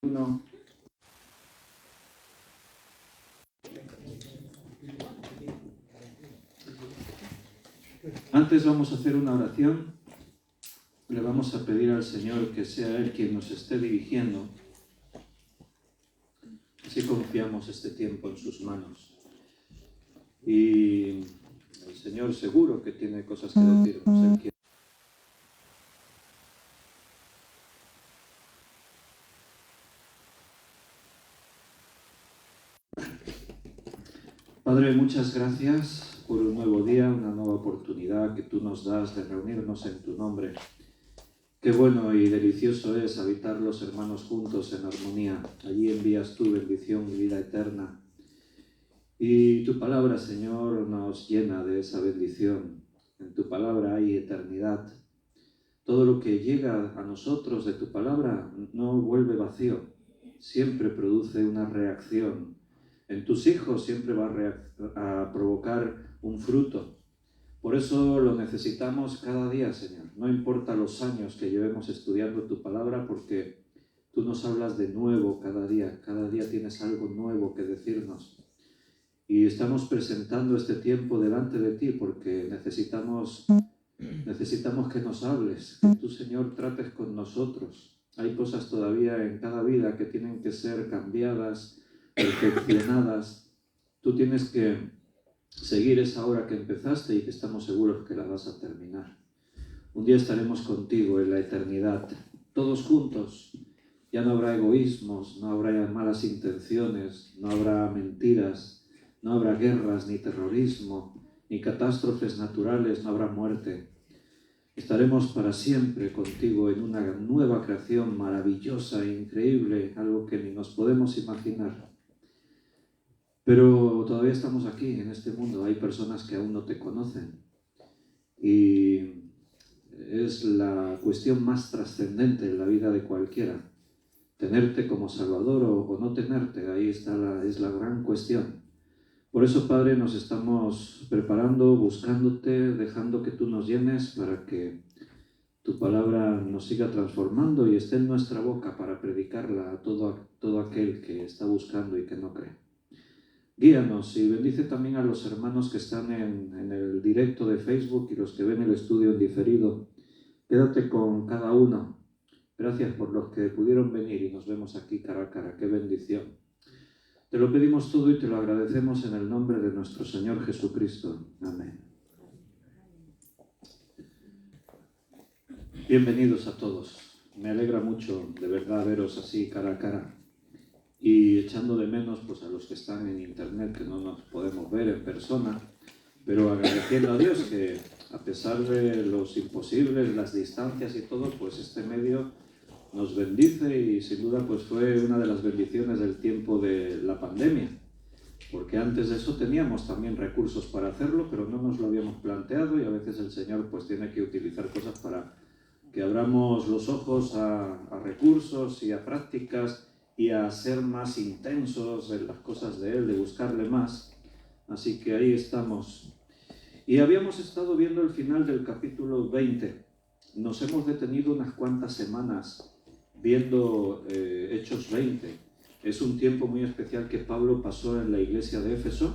Uno. Antes vamos a hacer una oración. Le vamos a pedir al Señor que sea Él quien nos esté dirigiendo. Así confiamos este tiempo en sus manos. Y el Señor seguro que tiene cosas que decirnos. Él quiere. Padre, muchas gracias por un nuevo día, una nueva oportunidad que tú nos das de reunirnos en tu nombre. Qué bueno y delicioso es habitar los hermanos juntos en armonía. Allí envías tu bendición y vida eterna. Y tu palabra, Señor, nos llena de esa bendición. En tu palabra hay eternidad. Todo lo que llega a nosotros de tu palabra no vuelve vacío. Siempre produce una reacción. En tus hijos siempre va a provocar un fruto. Por eso lo necesitamos cada día, Señor. No importa los años que llevemos estudiando tu palabra, porque tú nos hablas de nuevo cada día. Cada día tienes algo nuevo que decirnos. Y estamos presentando este tiempo delante de ti porque necesitamos que nos hables, que tú, Señor, trates con nosotros. Hay cosas todavía en cada vida que tienen que ser cambiadas, perfeccionadas. Tú tienes que seguir esa obra que empezaste y que estamos seguros que la vas a terminar. Un día estaremos contigo en la eternidad, todos juntos. Ya no habrá egoísmos, no habrá malas intenciones, no habrá mentiras, no habrá guerras, ni terrorismo, ni catástrofes naturales, no habrá muerte. Estaremos para siempre contigo en una nueva creación maravillosa e increíble, algo que ni nos podemos imaginar. Pero todavía estamos aquí, en este mundo. Hay personas que aún no te conocen. Y es la cuestión más trascendente en la vida de cualquiera. Tenerte como Salvador o no tenerte, ahí está es la gran cuestión. Por eso, Padre, nos estamos preparando, buscándote, dejando que tú nos llenes para que tu palabra nos siga transformando y esté en nuestra boca para predicarla a todo aquel que está buscando y que no cree. Guíanos y bendice también a los hermanos que están en el directo de Facebook y los que ven el estudio en diferido. Quédate con cada uno. Gracias por los que pudieron venir y nos vemos aquí cara a cara. ¡Qué bendición! Te lo pedimos todo y te lo agradecemos en el nombre de nuestro Señor Jesucristo. Amén. Bienvenidos a todos. Me alegra mucho, de verdad, veros así cara a cara. Y echando de menos pues, a los que están en internet, que no nos podemos ver en persona, pero agradeciendo a Dios que, a pesar de los imposibles, las distancias y todo, pues este medio nos bendice y sin duda pues fue una de las bendiciones del tiempo de la pandemia, porque antes de eso teníamos también recursos para hacerlo, pero no nos lo habíamos planteado y a veces el Señor pues tiene que utilizar cosas para que abramos los ojos a recursos y a prácticas y a ser más intensos en las cosas de Él, de buscarle más. Así que ahí estamos. Y habíamos estado viendo el final del capítulo 20. Nos hemos detenido unas cuantas semanas viendo Hechos 20. Es un tiempo muy especial que Pablo pasó en la iglesia de Éfeso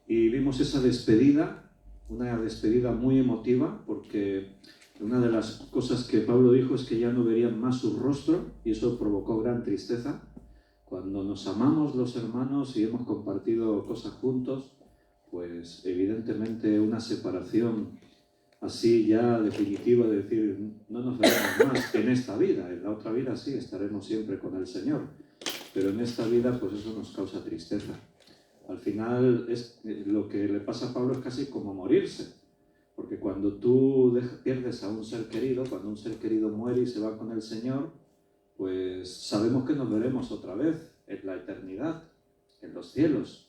y vimos esa despedida, una despedida muy emotiva, porque una de las cosas que Pablo dijo es que ya no verían más su rostro y eso provocó gran tristeza. Cuando nos amamos los hermanos y hemos compartido cosas juntos, pues evidentemente una separación así ya definitiva de decir no nos veremos más en esta vida, en la otra vida sí estaremos siempre con el Señor, pero en esta vida pues eso nos causa tristeza. Al final lo que le pasa a Pablo es casi como morirse, porque cuando tú pierdes a un ser querido, cuando un ser querido muere y se va con el Señor, pues sabemos que nos veremos otra vez en la eternidad, en los cielos.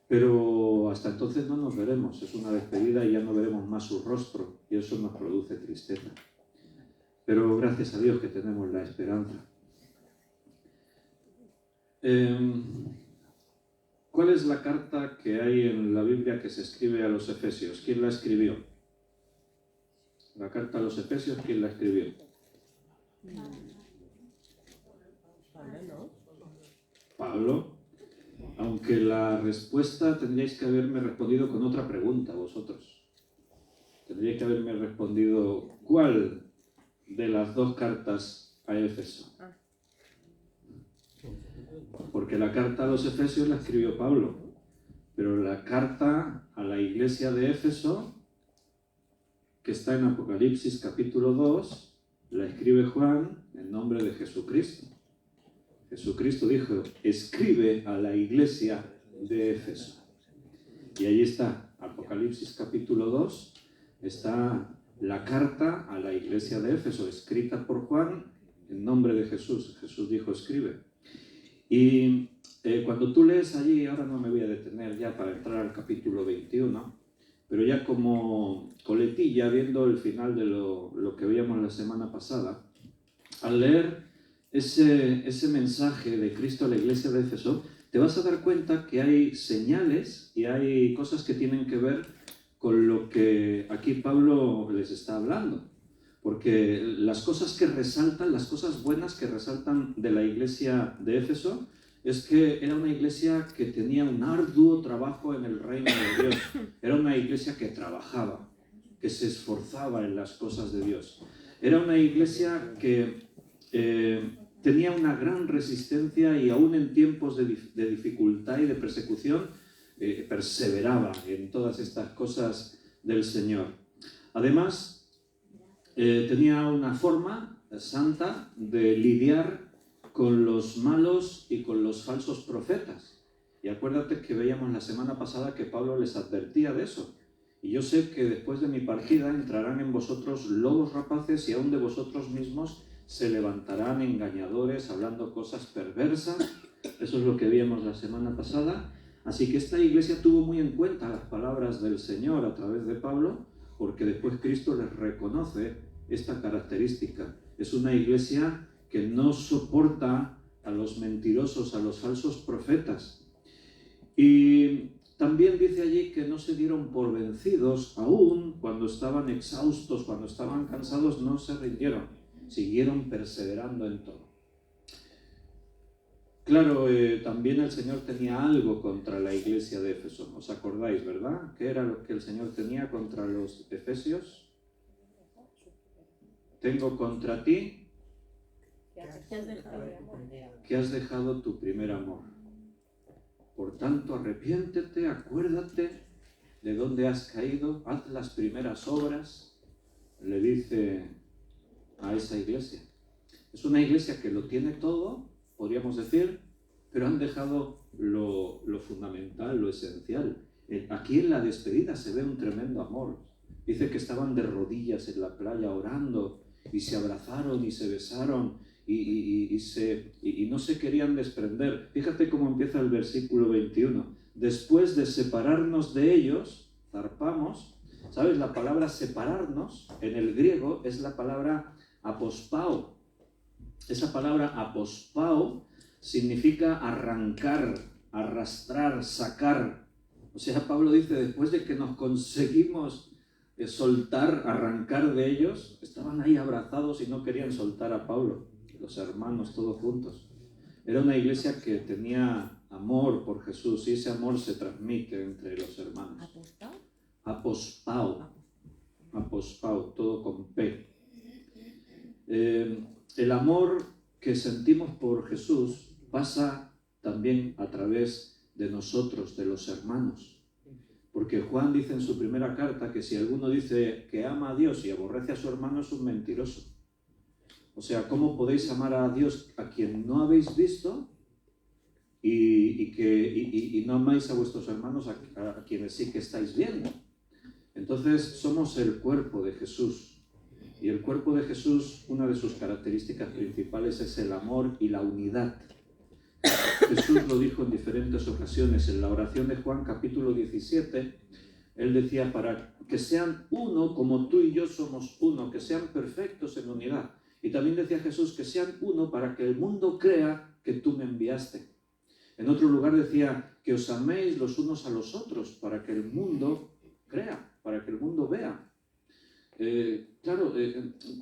Pero hasta entonces no nos veremos, es una despedida y ya no veremos más su rostro y eso nos produce tristeza. Pero gracias a Dios que tenemos la esperanza. ¿Cuál es la carta que hay en la Biblia que se escribe a los Efesios? ¿Quién la escribió? La carta a los Efesios, ¿quién la escribió? Pablo. Aunque la respuesta tendríais que haberme respondido con otra pregunta vosotros. Tendríais que haberme respondido, ¿cuál de las dos cartas a Éfeso? Porque la carta a los Efesios la escribió Pablo, pero la carta a la iglesia de Éfeso, que está en Apocalipsis capítulo 2, la escribe Juan en nombre de Jesucristo. Jesucristo dijo, escribe a la iglesia de Éfeso. Y ahí está, Apocalipsis capítulo 2, está la carta a la iglesia de Éfeso, escrita por Juan en nombre de Jesús. Jesús dijo, escribe. Y cuando tú lees allí, ahora no me voy a detener ya para entrar al capítulo 21, pero ya como coletilla, viendo el final de lo que veíamos la semana pasada, al leer ese mensaje de Cristo a la iglesia de Éfeso, te vas a dar cuenta que hay señales y hay cosas que tienen que ver con lo que aquí Pablo les está hablando. Porque las cosas que resaltan, las cosas buenas que resaltan de la iglesia de Éfeso, es que era una iglesia que tenía un arduo trabajo en el reino de Dios. Era una iglesia que trabajaba, que se esforzaba en las cosas de Dios. Era una iglesia que tenía una gran resistencia y aún en tiempos de dificultad y de persecución, perseveraba en todas estas cosas del Señor. Además, tenía una forma santa de lidiar con los malos y con los falsos profetas. Y acuérdate que veíamos la semana pasada que Pablo les advertía de eso. Y yo sé que después de mi partida entrarán en vosotros lobos rapaces y aún de vosotros mismos se levantarán engañadores hablando cosas perversas. Eso es lo que veíamos la semana pasada. Así que esta iglesia tuvo muy en cuenta las palabras del Señor a través de Pablo, porque después Cristo les reconoce esta característica. Es una iglesia que no soporta a los mentirosos, a los falsos profetas. Y también dice allí que no se dieron por vencidos, aún cuando estaban exhaustos, cuando estaban cansados, no se rindieron, siguieron perseverando en todo. Claro, también el Señor tenía algo contra la iglesia de Éfeso. ¿Os acordáis, verdad? ¿Qué era lo que el Señor tenía contra los efesios? Tengo contra ti que has dejado tu primer amor. Por tanto, arrepiéntete, acuérdate de dónde has caído, haz las primeras obras, le dice a esa iglesia. Es una iglesia que lo tiene todo, podríamos decir, pero han dejado lo fundamental, lo esencial. Aquí en la despedida se ve un tremendo amor. Dice que estaban de rodillas en la playa orando y se abrazaron y se besaron y no se querían desprender. Fíjate cómo empieza el versículo 21. Después de separarnos de ellos, zarpamos. ¿Sabes? La palabra separarnos en el griego es la palabra apospao. Esa palabra apospao significa arrancar, arrastrar, sacar. O sea, Pablo dice, después de que nos conseguimos soltar, arrancar de ellos, estaban ahí abrazados y no querían soltar a Pablo, los hermanos todos juntos. Era una iglesia que tenía amor por Jesús y ese amor se transmite entre los hermanos. Apospao, apospao, todo con P. El amor que sentimos por Jesús pasa también a través de nosotros, de los hermanos. Porque Juan dice en su primera carta que si alguno dice que ama a Dios y aborrece a su hermano es un mentiroso. O sea, ¿cómo podéis amar a Dios a quien no habéis visto y no amáis a vuestros hermanos a quienes sí que estáis viendo? Entonces somos el cuerpo de Jesús. Y el cuerpo de Jesús, una de sus características principales es el amor y la unidad. Jesús lo dijo en diferentes ocasiones. En la oración de Juan capítulo 17, él decía, para que sean uno como tú y yo somos uno, que sean perfectos en unidad. Y también decía Jesús que sean uno para que el mundo crea que tú me enviaste. En otro lugar decía que os améis los unos a los otros para que el mundo crea, para que el mundo vea.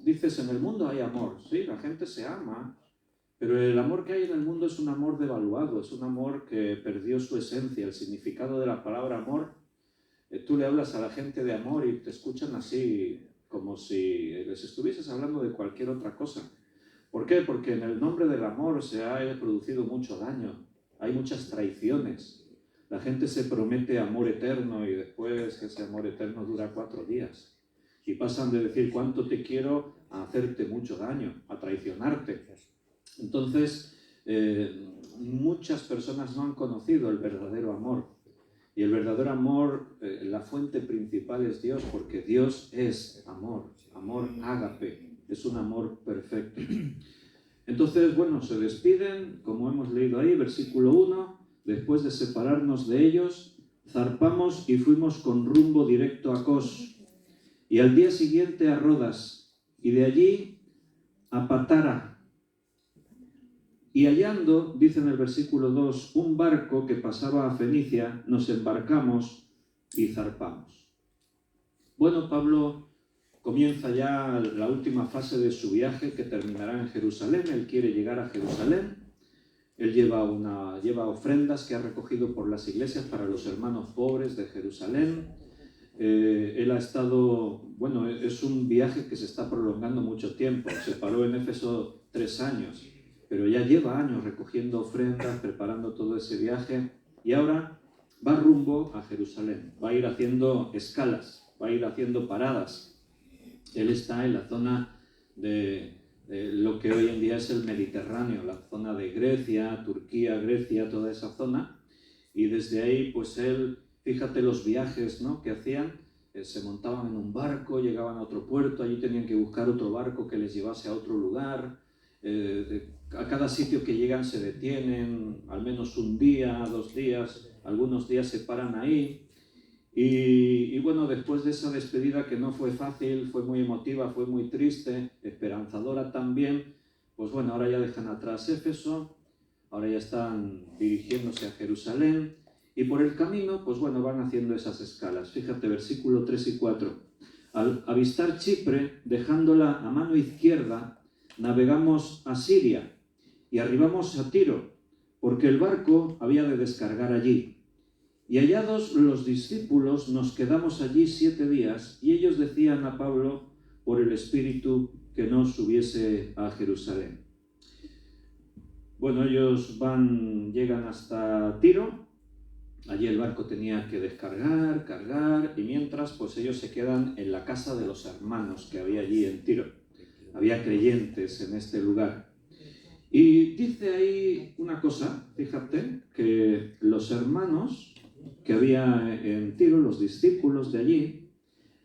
Dices, en el mundo hay amor, sí, la gente se ama, Pero el amor que hay en el mundo es un amor devaluado, es un amor que perdió su esencia, el significado de la palabra amor. Tú le hablas a la gente de amor y te escuchan así, como si les estuvieses hablando de cualquier otra cosa. ¿Por qué? Porque en el nombre del amor se ha producido mucho daño, hay muchas traiciones. La gente se promete amor eterno y después ese amor eterno dura 4 días. Y pasan de decir cuánto te quiero a hacerte mucho daño, a traicionarte. Entonces, muchas personas no han conocido el verdadero amor. Y el verdadero amor, la fuente principal es Dios, porque Dios es amor, amor ágape, es un amor perfecto. Entonces, bueno, se despiden, como hemos leído ahí, versículo 1, después de separarnos de ellos, zarpamos y fuimos con rumbo directo a Cos, y al día siguiente a Rodas, y de allí a Patara. Y hallando, dice en el versículo 2, un barco que pasaba a Fenicia, nos embarcamos y zarpamos. Bueno, Pablo comienza ya la última fase de su viaje, que terminará en Jerusalén. Él quiere llegar a Jerusalén. Él lleva ofrendas que ha recogido por las iglesias para los hermanos pobres de Jerusalén. Él ha estado, bueno, es un viaje que se está prolongando mucho tiempo. Se paró en Éfeso 3 años, pero ya lleva años recogiendo ofrendas, preparando todo ese viaje, y ahora va rumbo a Jerusalén. Va a ir haciendo escalas, va a ir haciendo paradas. Él está en la zona de lo que hoy en día es el Mediterráneo, la zona de Grecia, Turquía, Grecia, toda esa zona, y desde ahí, pues él, fíjate los viajes, ¿no?, que hacían. Se montaban en un barco, llegaban a otro puerto, allí tenían que buscar otro barco que les llevase a otro lugar. A cada sitio que llegan se detienen, al menos un día, 2 días, algunos días se paran ahí. Y bueno, después de esa despedida, que no fue fácil, fue muy emotiva, fue muy triste, esperanzadora también, pues bueno, ahora ya dejan atrás Éfeso, ahora ya están dirigiéndose a Jerusalén, y por el camino, pues bueno, van haciendo esas escalas. Fíjate, versículo 3 y 4. Al avistar Chipre, dejándola a mano izquierda, navegamos a Siria y arribamos a Tiro, porque el barco había de descargar allí. Y hallados los discípulos, nos quedamos allí 7 días, y ellos decían a Pablo por el Espíritu que no subiese a Jerusalén. Bueno, ellos llegan hasta Tiro. Allí el barco tenía que descargar, cargar, y mientras, pues ellos se quedan en la casa de los hermanos que había allí en Tiro. Había creyentes en este lugar. Y dice ahí una cosa, fíjate, que los hermanos que había en Tiro, los discípulos de allí,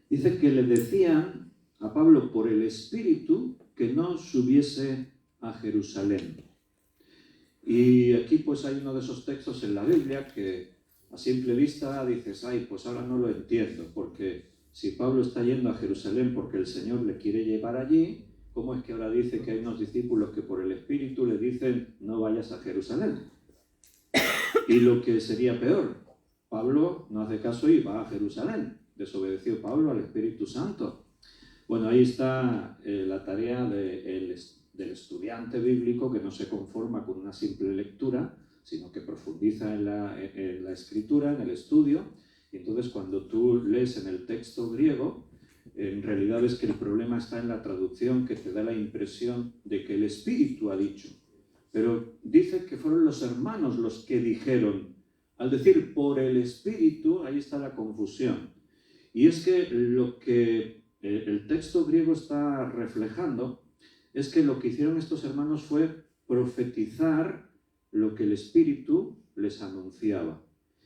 dice que le decían a Pablo por el Espíritu que no subiese a Jerusalén. Y aquí pues hay uno de esos textos en la Biblia que a simple vista dices, ay, pues ahora no lo entiendo, porque si Pablo está yendo a Jerusalén porque el Señor le quiere llevar allí, ¿cómo es que ahora dice que hay unos discípulos que por el Espíritu le dicen no vayas a Jerusalén? Y lo que sería peor, Pablo no hace caso y va a Jerusalén. Desobedeció Pablo al Espíritu Santo. Bueno, ahí está la tarea del estudiante bíblico, que no se conforma con una simple lectura, sino que profundiza en la escritura, en el estudio. Y entonces cuando tú lees en el texto griego, en realidad es que el problema está en la traducción, que te da la impresión de que el Espíritu ha dicho. Pero dice que fueron los hermanos los que dijeron. Al decir por el Espíritu, ahí está la confusión. Y es que lo que el texto griego está reflejando es que lo que hicieron estos hermanos fue profetizar lo que el Espíritu les anunciaba.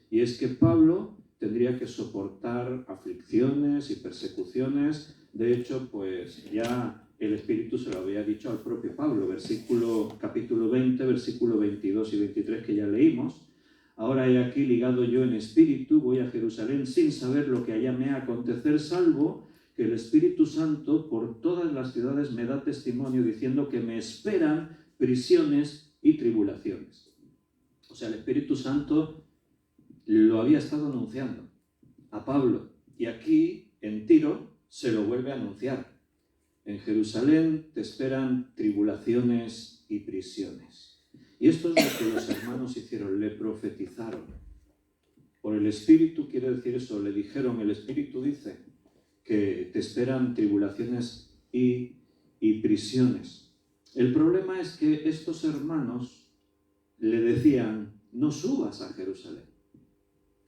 Y es que Pablo tendría que soportar aflicciones y persecuciones. De hecho, pues ya el Espíritu se lo había dicho al propio Pablo, capítulo 20, versículo 22 y 23 que ya leímos. Ahora he aquí ligado yo en espíritu, voy a Jerusalén sin saber lo que allá me ha acontecer, salvo que el Espíritu Santo por todas las ciudades me da testimonio diciendo que me esperan prisiones y tribulaciones. O sea, el Espíritu Santo lo había estado anunciando a Pablo, y aquí en Tiro se lo vuelve a anunciar. en Jerusalén te esperan tribulaciones y prisiones. Y esto es lo que los hermanos hicieron, le profetizaron. Por el Espíritu quiere decir eso, le dijeron, el Espíritu dice que te esperan tribulaciones y prisiones. El problema es que estos hermanos le decían, no subas a Jerusalén.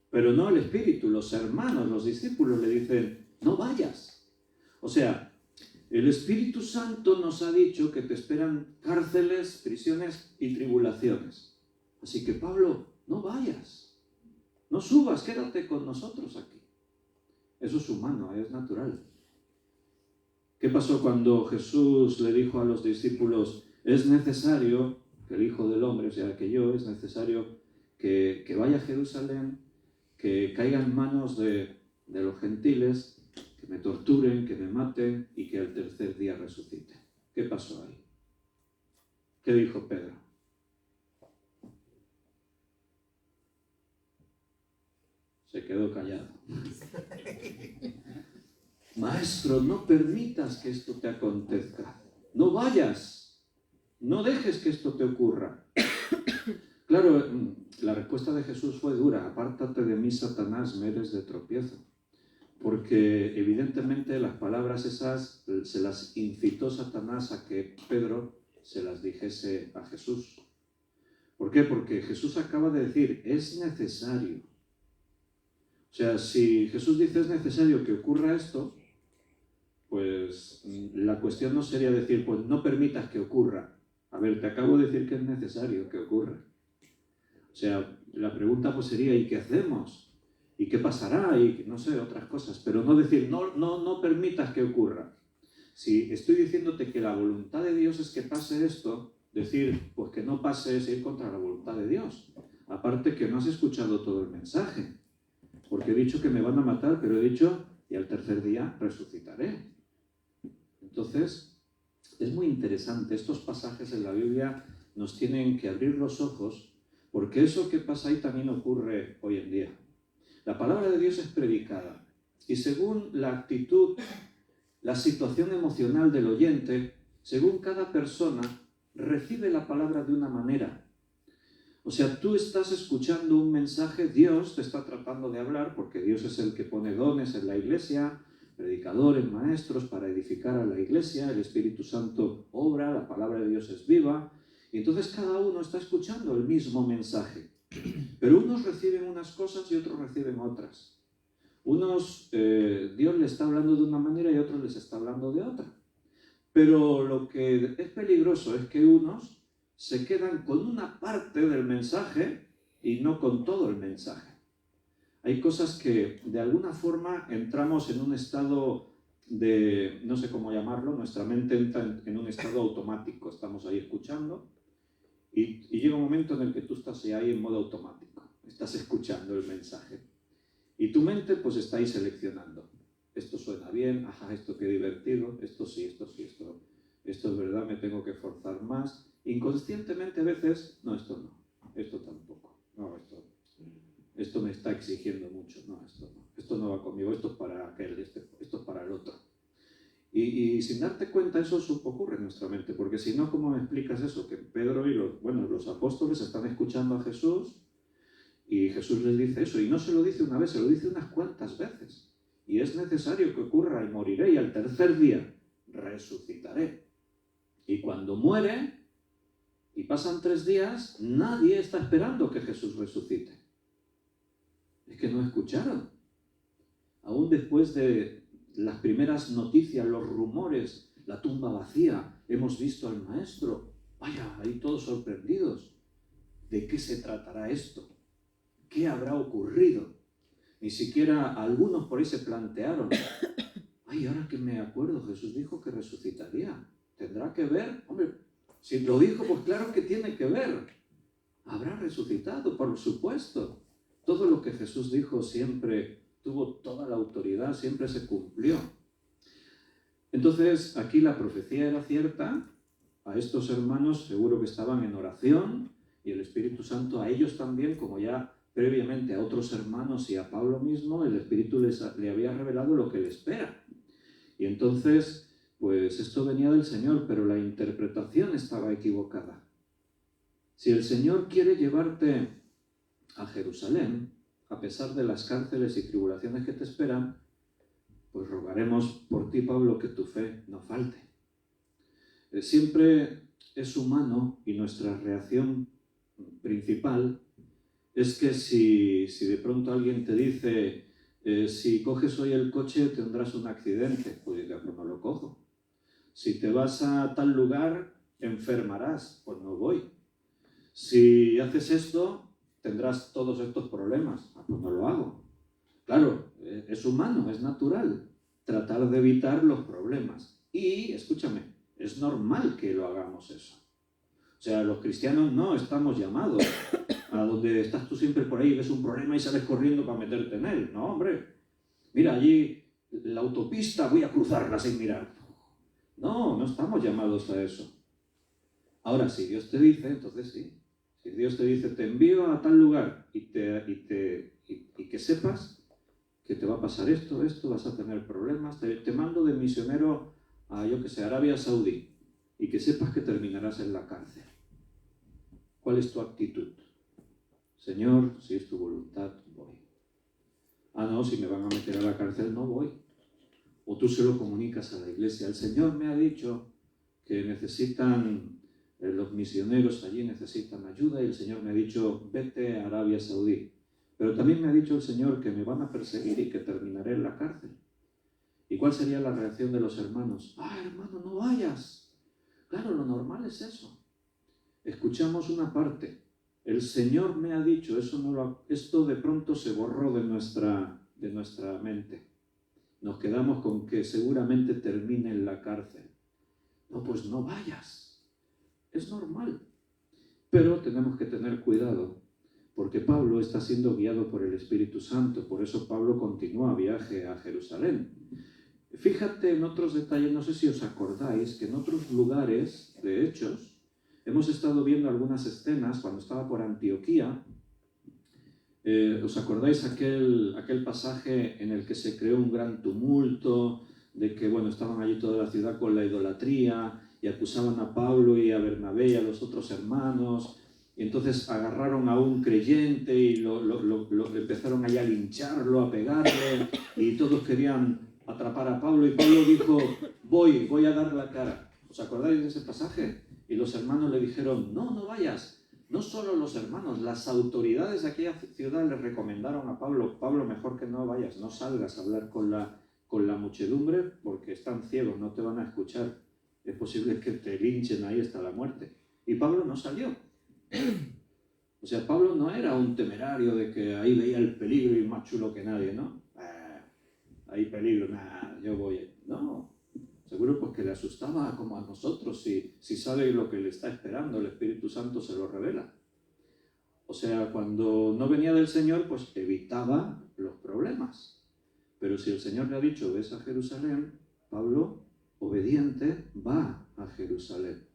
Pero no el Espíritu, los hermanos, los discípulos le dicen, no vayas. O sea, el Espíritu Santo nos ha dicho que te esperan cárceles, prisiones y tribulaciones. Así que Pablo, no vayas. No subas, quédate con nosotros aquí. Eso es humano, es natural. ¿Qué pasó cuando Jesús le dijo a los discípulos, es necesario que el Hijo del Hombre, o sea, que yo, es necesario que vaya a Jerusalén, que caiga en manos de los gentiles, que me torturen, que me maten y que al tercer día resucite? ¿Qué pasó ahí? ¿Qué dijo Pedro? Se quedó callado. Maestro, no permitas que esto te acontezca. No vayas. No dejes que esto te ocurra. Claro, la respuesta de Jesús fue dura. Apártate de mí, Satanás, me eres de tropiezo. Porque evidentemente las palabras esas se las incitó Satanás a que Pedro se las dijese a Jesús. ¿Por qué? Porque Jesús acaba de decir, es necesario. O sea, si Jesús dice es necesario que ocurra esto, pues la cuestión no sería decir, pues no permitas que ocurra. A ver, te acabo de decir que es necesario que ocurra. O sea, la pregunta pues sería, ¿y qué hacemos? ¿Y qué pasará? Y no sé, otras cosas. Pero no decir, no permitas que ocurra. Si estoy diciéndote que la voluntad de Dios es que pase esto, decir, pues que no pase es ir contra la voluntad de Dios. Aparte que no has escuchado todo el mensaje. Porque he dicho que me van a matar, pero he dicho, y al tercer día resucitaré. Entonces, es muy interesante. Estos pasajes en la Biblia nos tienen que abrir los ojos, porque eso que pasa ahí también ocurre hoy en día. La palabra de Dios es predicada, y según la actitud, la situación emocional del oyente, según cada persona, recibe la palabra de una manera. O sea, tú estás escuchando un mensaje, Dios te está tratando de hablar, porque Dios es el que pone dones en la iglesia, predicadores, maestros, para edificar a la iglesia, el Espíritu Santo obra, la palabra de Dios es viva, y entonces cada uno está escuchando el mismo mensaje. Pero unos reciben unas cosas y otros reciben otras. Unos, Dios les está hablando de una manera y otros les está hablando de otra. Pero lo que es peligroso es que unos se quedan con una parte del mensaje y no con todo el mensaje. Hay cosas que de alguna forma entramos en un estado de, no sé cómo llamarlo, nuestra mente entra en un estado automático. Estamos ahí escuchando y llega un momento en el que tú estás ahí en modo automático. Estás escuchando el mensaje. Y tu mente pues está ahí seleccionando. Esto suena bien, ajá, esto qué divertido, esto sí, esto es verdad, me tengo que esforzar más. Inconscientemente a veces, no, esto no, esto tampoco, no, esto me está exigiendo mucho, no, esto no va conmigo, esto es para aquel, esto es para el otro. Y sin darte cuenta eso ocurre en nuestra mente, porque si no, ¿cómo me explicas eso? Que Pedro y los apóstoles están escuchando a Jesús y Jesús les dice eso, y no se lo dice una vez, se lo dice unas cuantas veces. Y es necesario que ocurra y moriré y al tercer día resucitaré. Y cuando muere y pasan 3 días, nadie está esperando que Jesús resucite. Es que no escucharon. Aún después de las primeras noticias, los rumores, la tumba vacía, hemos visto al maestro. Vaya, ahí todos sorprendidos. ¿De qué se tratará esto? ¿Qué habrá ocurrido? Ni siquiera algunos por ahí se plantearon. Ay, ahora que me acuerdo, Jesús dijo que resucitaría. ¿Tendrá que ver? Hombre, si lo dijo, pues claro que tiene que ver. Habrá resucitado, por supuesto. Todo lo que Jesús dijo siempre tuvo toda la autoridad, siempre se cumplió. Entonces, aquí la profecía era cierta. A estos hermanos seguro que estaban en oración y el Espíritu Santo a ellos también, como ya previamente a otros hermanos y a Pablo mismo, el Espíritu le había revelado lo que le espera. Y entonces, pues esto venía del Señor, pero la interpretación estaba equivocada. Si el Señor quiere llevarte a Jerusalén, a pesar de las cárceles y tribulaciones que te esperan, pues rogaremos por ti, Pablo, que tu fe no falte. Siempre es humano y nuestra reacción principal es que si de pronto alguien te dice si coges hoy el coche tendrás un accidente, pues no lo cojo. Si te vas a tal lugar enfermarás, pues no voy. Si haces esto tendrás todos estos problemas, pues no lo hago. Claro, es humano, es natural tratar de evitar los problemas. Y, escúchame, es normal que lo hagamos eso. O sea, los cristianos no estamos llamados a donde estás tú siempre por ahí, ves un problema y sales corriendo para meterte en él. No, hombre, mira, allí la autopista, voy a cruzarla sin mirar. No estamos llamados a eso. Ahora, si Dios te dice, entonces sí. Si Dios te dice, te envío a tal lugar y que sepas que te va a pasar esto, vas a tener problemas, te mando de misionero a, yo que sé, Arabia Saudí, y que sepas que terminarás en la cárcel. ¿Cuál es tu actitud? Señor, si es tu voluntad, voy. Ah, no, si me van a meter a la cárcel, no voy. O tú se lo comunicas a la iglesia. El Señor me ha dicho que necesitan, los misioneros allí necesitan ayuda, y el Señor me ha dicho, vete a Arabia Saudí. Pero también me ha dicho el Señor que me van a perseguir y que terminaré en la cárcel. ¿Y cuál sería la reacción de los hermanos? Ah, hermano, no vayas. Claro, lo normal es eso. Escuchamos una parte. El Señor me ha dicho, esto de pronto se borró de nuestra mente. Nos quedamos con que seguramente termine en la cárcel. No, pues no vayas. Es normal. Pero tenemos que tener cuidado, porque Pablo está siendo guiado por el Espíritu Santo. Por eso Pablo continúa viaje a Jerusalén. Fíjate en otros detalles, no sé si os acordáis, que en otros lugares de Hechos hemos estado viendo algunas escenas cuando estaba por Antioquía. ¿Os acordáis aquel pasaje en el que se creó un gran tumulto, de que estaban allí toda la ciudad con la idolatría y acusaban a Pablo y a Bernabé y a los otros hermanos, y entonces agarraron a un creyente y lo empezaron allá a lincharlo, a pegarle, y todos querían atrapar a Pablo, y Pablo dijo, voy a dar la cara. ¿Os acordáis de ese pasaje? Y los hermanos le dijeron, no vayas. No solo los hermanos, las autoridades de aquella ciudad le recomendaron a Pablo, mejor que no vayas, no salgas a hablar con la muchedumbre porque están ciegos, no te van a escuchar. Es posible que te linchen ahí hasta la muerte. Y Pablo no salió. O sea, Pablo no era un temerario de que ahí veía el peligro y más chulo que nadie, ¿no? Hay peligro, yo voy. No. Seguro pues que le asustaba como a nosotros, si sabe lo que le está esperando, el Espíritu Santo se lo revela. O sea, cuando no venía del Señor, pues evitaba los problemas. Pero si el Señor le ha dicho, ves a Jerusalén, Pablo, obediente, va a Jerusalén.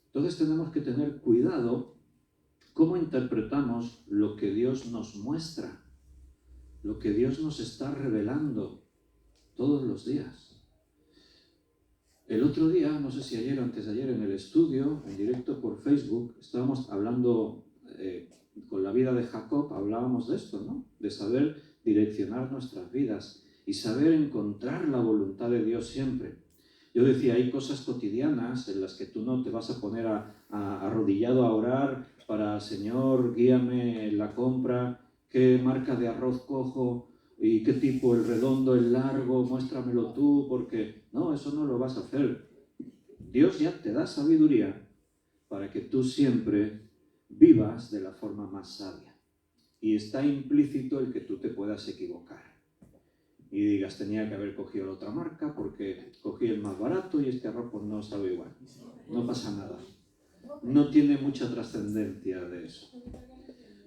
Entonces tenemos que tener cuidado cómo interpretamos lo que Dios nos muestra, lo que Dios nos está revelando todos los días. El otro día, no sé si ayer o antes de ayer, en el estudio, en directo por Facebook, estábamos hablando con la vida de Jacob, hablábamos de esto, ¿no? De saber direccionar nuestras vidas y saber encontrar la voluntad de Dios siempre. Yo decía, hay cosas cotidianas en las que tú no te vas a poner arrodillado a orar para, Señor, guíame en la compra, qué marca de arroz cojo, y qué tipo, el redondo, el largo, muéstramelo tú, porque no, eso no lo vas a hacer. Dios ya te da sabiduría para que tú siempre vivas de la forma más sabia. Y está implícito el que tú te puedas equivocar. Y digas, tenía que haber cogido la otra marca porque cogí el más barato y este arroz pues no sabe igual. No pasa nada. No tiene mucha trascendencia de eso.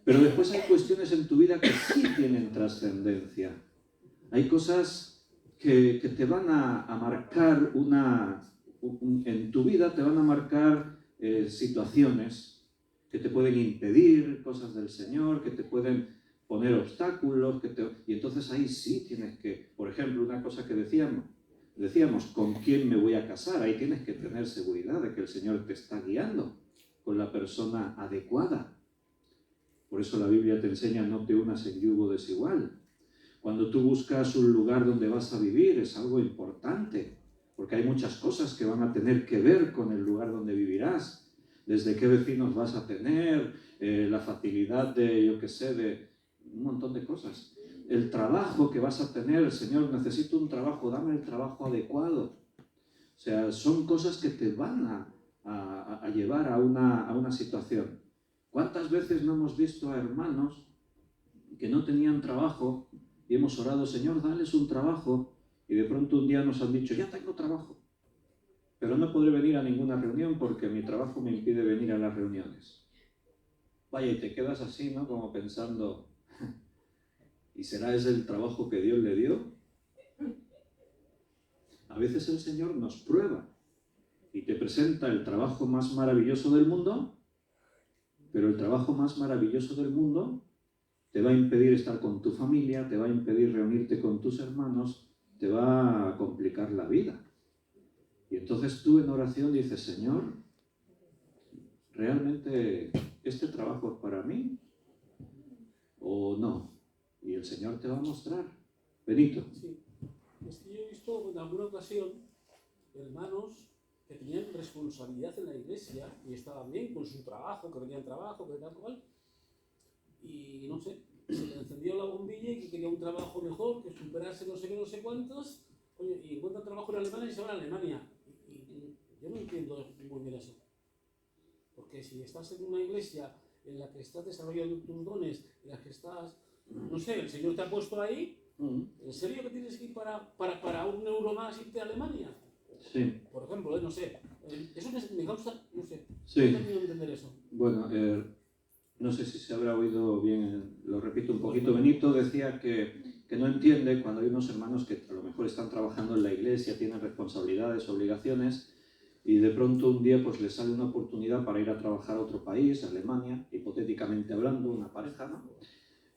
Pero después hay cuestiones en tu vida que sí tienen trascendencia. Hay cosas que te van a marcar en tu vida, te van a marcar situaciones que te pueden impedir cosas del Señor, que te pueden poner obstáculos, y entonces ahí sí tienes que, por ejemplo, una cosa que decíamos, decíamos, ¿con quién me voy a casar? Ahí tienes que tener seguridad de que el Señor te está guiando con la persona adecuada. Por eso la Biblia te enseña: no te unas en yugo desigual. Cuando tú buscas un lugar donde vas a vivir, es algo importante, porque hay muchas cosas que van a tener que ver con el lugar donde vivirás. Desde qué vecinos vas a tener, la facilidad de, yo qué sé, de un montón de cosas. El trabajo que vas a tener: Señor, necesito un trabajo, dame el trabajo adecuado. O sea, son cosas que te van a llevar a una situación. ¿Cuántas veces no hemos visto a hermanos que no tenían trabajo y hemos orado: Señor, dales un trabajo, y de pronto un día nos han dicho: ya tengo trabajo, pero no podré venir a ninguna reunión porque mi trabajo me impide venir a las reuniones? Vaya, y te quedas así, ¿no? Como pensando, ¿y será ese el trabajo que Dios le dio? A veces el Señor nos prueba y te presenta el trabajo más maravilloso del mundo, pero el trabajo más maravilloso del mundo te va a impedir estar con tu familia, te va a impedir reunirte con tus hermanos, te va a complicar la vida. Y entonces tú en oración dices: Señor, ¿realmente este trabajo es para mí o no? Y el Señor te va a mostrar. Benito. Sí, es que yo he visto en alguna ocasión hermanos que tenían responsabilidad en la iglesia y estaban bien con su trabajo, que tenían trabajo, que tal cual, y no sé, se le encendió la bombilla y que quería un trabajo mejor, que superase no sé qué, no sé cuántos, oye, y encuentra trabajo en Alemania y se va a Alemania. Y yo no entiendo muy bien eso. Porque si estás en una iglesia en la que estás desarrollando tus dones, en la que estás, no sé, el Señor te ha puesto ahí, ¿en serio que tienes que ir para un euro más irte a Alemania? Sí. Por ejemplo, no sé, eso me causa, no sé, Sí. no termino de entender eso. Bueno, no sé si se habrá oído bien, lo repito un poquito. Benito decía que no entiende cuando hay unos hermanos que a lo mejor están trabajando en la iglesia, tienen responsabilidades, obligaciones, y de pronto un día pues les sale una oportunidad para ir a trabajar a otro país, a Alemania, hipotéticamente hablando, una pareja, ¿no?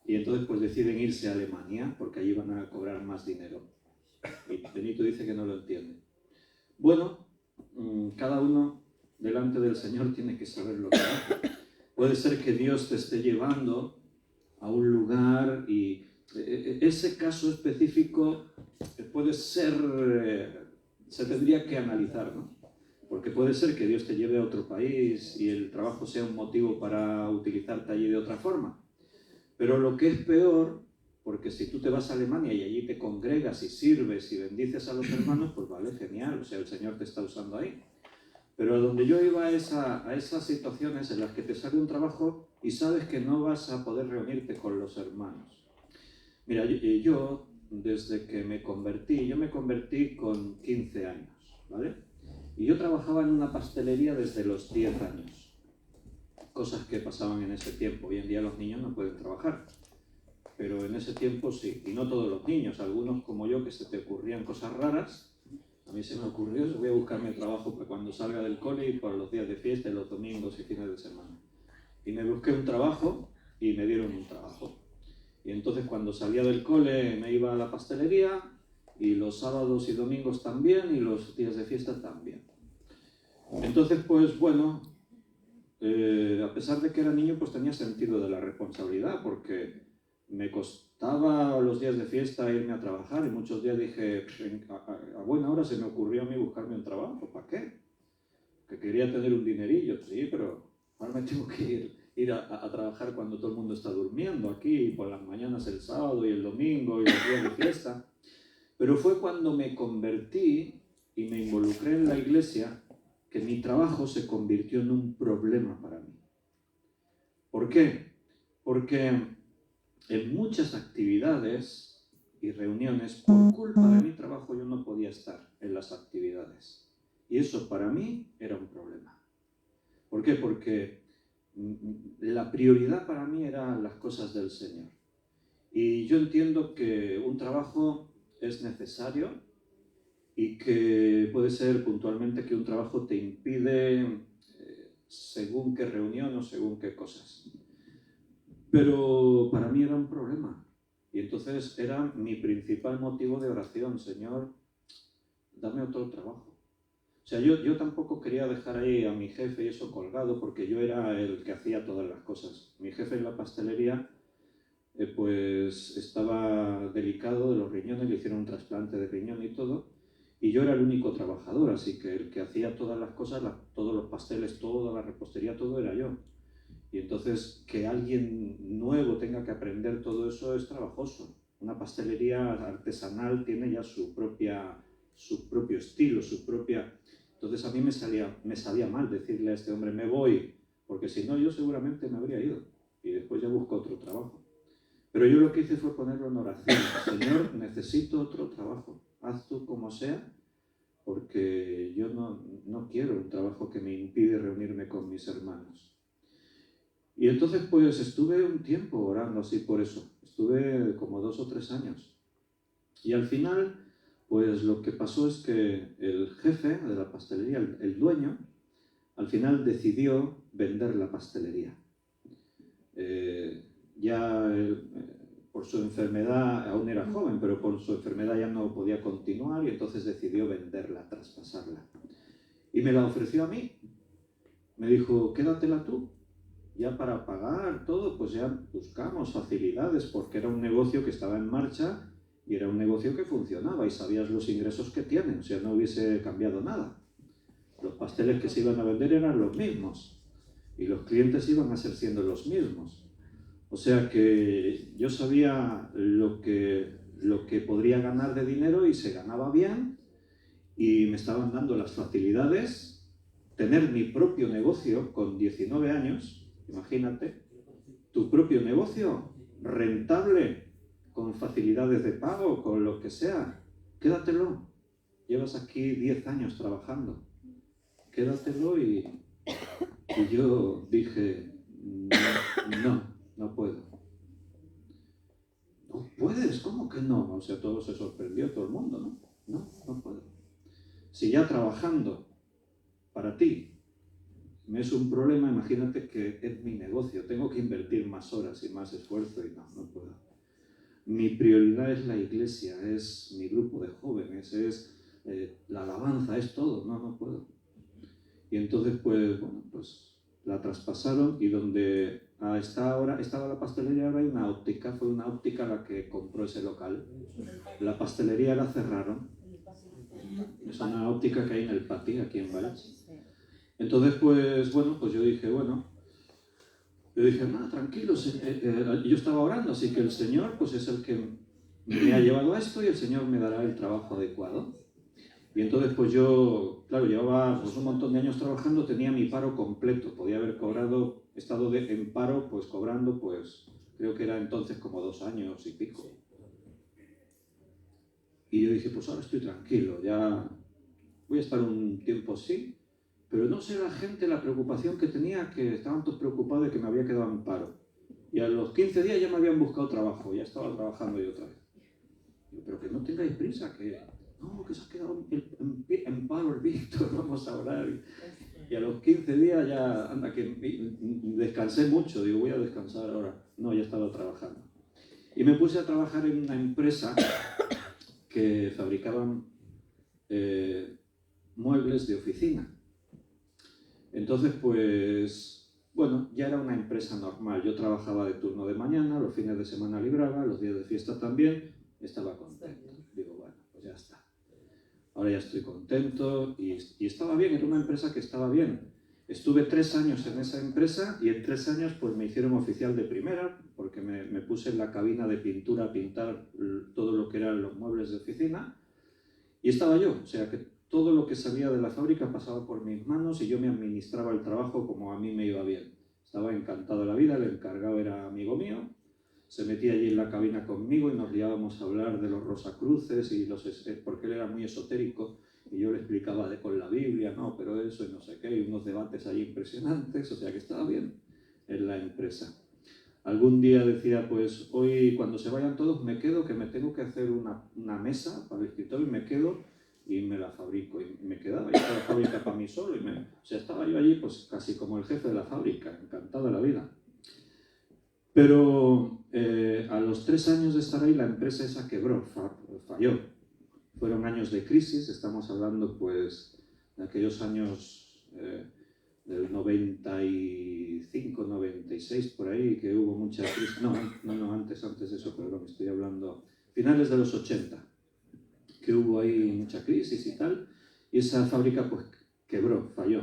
Y entonces pues deciden irse a Alemania porque allí van a cobrar más dinero. Y Benito dice que no lo entiende. Bueno, cada uno delante del Señor tiene que saber lo que hace. Puede ser que Dios te esté llevando a un lugar y ese caso específico puede ser, se tendría que analizar, ¿no? Porque puede ser que Dios te lleve a otro país y el trabajo sea un motivo para utilizarte allí de otra forma. Pero lo que es peor, porque si tú te vas a Alemania y allí te congregas y sirves y bendices a los hermanos, pues vale, genial, o sea, el Señor te está usando ahí. Pero a donde yo iba a esas situaciones en las que te sale un trabajo y sabes que no vas a poder reunirte con los hermanos. Mira, yo desde que me convertí con 15 años, ¿vale? Y yo trabajaba en una pastelería desde los 10 años. Cosas que pasaban en ese tiempo. Hoy en día los niños no pueden trabajar, pero en ese tiempo sí. Y no todos los niños, algunos como yo, que se te ocurrían cosas raras. A mí se me ocurrió: voy a buscarme trabajo para cuando salga del cole y para los días de fiesta, los domingos y fines de semana. Y me busqué un trabajo y me dieron un trabajo. Y entonces cuando salía del cole me iba a la pastelería, y los sábados y domingos también, y los días de fiesta también. Entonces, pues bueno, a pesar de que era niño, pues tenía sentido de la responsabilidad, porque me costaba los días de fiesta irme a trabajar, y muchos días dije: a buena hora se me ocurrió a mí buscarme un trabajo. ¿Para qué? Que quería tener un dinerillo. Sí, pero ahora me tengo que ir a trabajar cuando todo el mundo está durmiendo aquí, por las mañanas el sábado y el domingo y los días de fiesta. Pero fue cuando me convertí y me involucré en la iglesia que mi trabajo se convirtió en un problema para mí. ¿Por qué? Porque en muchas actividades y reuniones, por culpa de mi trabajo, yo no podía estar en las actividades. Y eso para mí era un problema. ¿Por qué? Porque la prioridad para mí eran las cosas del Señor. Y yo entiendo que un trabajo es necesario y que puede ser puntualmente que un trabajo te impide según qué reunión o según qué cosas. Pero para mí era un problema. Y entonces era mi principal motivo de oración: Señor, dame otro trabajo. O sea, yo tampoco quería dejar ahí a mi jefe y eso colgado, porque yo era el que hacía todas las cosas. Mi jefe en la pastelería pues estaba delicado de los riñones, le hicieron un trasplante de riñón y todo, y yo era el único trabajador, así que el que hacía todas las cosas, todos los pasteles, toda la repostería, todo era yo. Y entonces que alguien nuevo tenga que aprender todo eso es trabajoso. Una pastelería artesanal tiene ya su propio estilo, su propia... Entonces a mí me sabía mal decirle a este hombre, me voy, porque si no yo seguramente me habría ido y después ya busco otro trabajo. Pero yo lo que hice fue ponerlo en oración. Señor, necesito otro trabajo. Haz tú como sea, porque yo no quiero un trabajo que me impide reunirme con mis hermanos. Y entonces pues estuve un tiempo orando así por eso. Estuve como 2 o 3 años. Y al final, pues lo que pasó es que el jefe de la pastelería, el dueño, al final decidió vender la pastelería. Por su enfermedad, aún era joven, pero por su enfermedad ya no podía continuar y entonces decidió venderla, traspasarla. Y me la ofreció a mí. Me dijo, quédatela tú. Ya para pagar todo, pues ya buscamos facilidades, porque era un negocio que estaba en marcha y era un negocio que funcionaba y sabías los ingresos que tiene, o sea, no hubiese cambiado nada. Los pasteles que se iban a vender eran los mismos y los clientes iban a ser siendo los mismos. O sea que yo sabía lo que podría ganar de dinero y se ganaba bien y me estaban dando las facilidades. Tener mi propio negocio con 19 años, imagínate, tu propio negocio rentable, con facilidades de pago, con lo que sea, quédatelo. Llevas aquí 10 años trabajando, quédatelo y yo dije, no puedo. ¿No puedes? ¿Cómo que no? O sea, todo se sorprendió, todo el mundo, ¿no? No puedo. Si ya trabajando para ti me es un problema, imagínate que es mi negocio, tengo que invertir más horas y más esfuerzo y no puedo. Mi prioridad es la iglesia, es mi grupo de jóvenes, es la alabanza, es todo, no puedo. Y entonces, pues la traspasaron y donde estaba la pastelería, ahora hay una óptica, fue una óptica la que compró ese local. La pastelería la cerraron. Es una óptica que hay en el patio, aquí en Valls. Entonces, pues yo dije, tranquilo, yo estaba orando, así que el Señor pues es el que me ha llevado a esto y el Señor me dará el trabajo adecuado. Y entonces pues yo, claro, llevaba un montón de años trabajando, tenía mi paro completo, podía haber estado en paro pues cobrando creo que era entonces como 2 años y pico. Y yo dije, pues ahora estoy tranquilo, ya voy a estar un tiempo así, pero no sé la gente la preocupación que tenía, que estaban todos preocupados de que me había quedado en paro. Y a los 15 días ya me habían buscado trabajo, ya estaba trabajando yo otra vez. Yo, pero que no tengáis prisa, que se ha quedado en paro el Víctor, vamos a orar. Y a los 15 días ya, anda, que descansé mucho, digo, voy a descansar ahora. No, ya estaba trabajando. Y me puse a trabajar en una empresa que fabricaban muebles de oficina. Entonces, ya era una empresa normal. Yo trabajaba de turno de mañana, los fines de semana libraba, los días de fiesta también, estaba contento. Digo, pues ya está. Ahora ya estoy contento y estaba bien, era una empresa que estaba bien. Estuve 3 años en esa empresa y en 3 años pues me hicieron oficial de primera porque me puse en la cabina de pintura a pintar todo lo que eran los muebles de oficina y estaba yo, o sea que todo lo que salía de la fábrica pasaba por mis manos y yo me administraba el trabajo como a mí me iba bien. Estaba encantado de la vida, el encargado era amigo mío, se metía allí en la cabina conmigo y nos liábamos a hablar de los Rosacruces porque él era muy esotérico y yo le explicaba con la Biblia, pero eso y no sé qué, y unos debates allí impresionantes, o sea que estaba bien en la empresa. Algún día decía, pues hoy cuando se vayan todos me quedo, que me tengo que hacer una mesa para el escritorio y me quedo y me la fabrico. Y me quedaba, y la fábrica para mí solo. Estaba yo allí pues casi como el jefe de la fábrica, encantado de la vida. Pero a los 3 años de estar ahí la empresa esa quebró, falló. Fueron años de crisis, estamos hablando pues de aquellos años del 95, 96, por ahí, que hubo mucha crisis. No, antes de eso, perdón, estoy hablando finales de los 80, que hubo ahí mucha crisis y tal, y esa fábrica pues quebró, falló.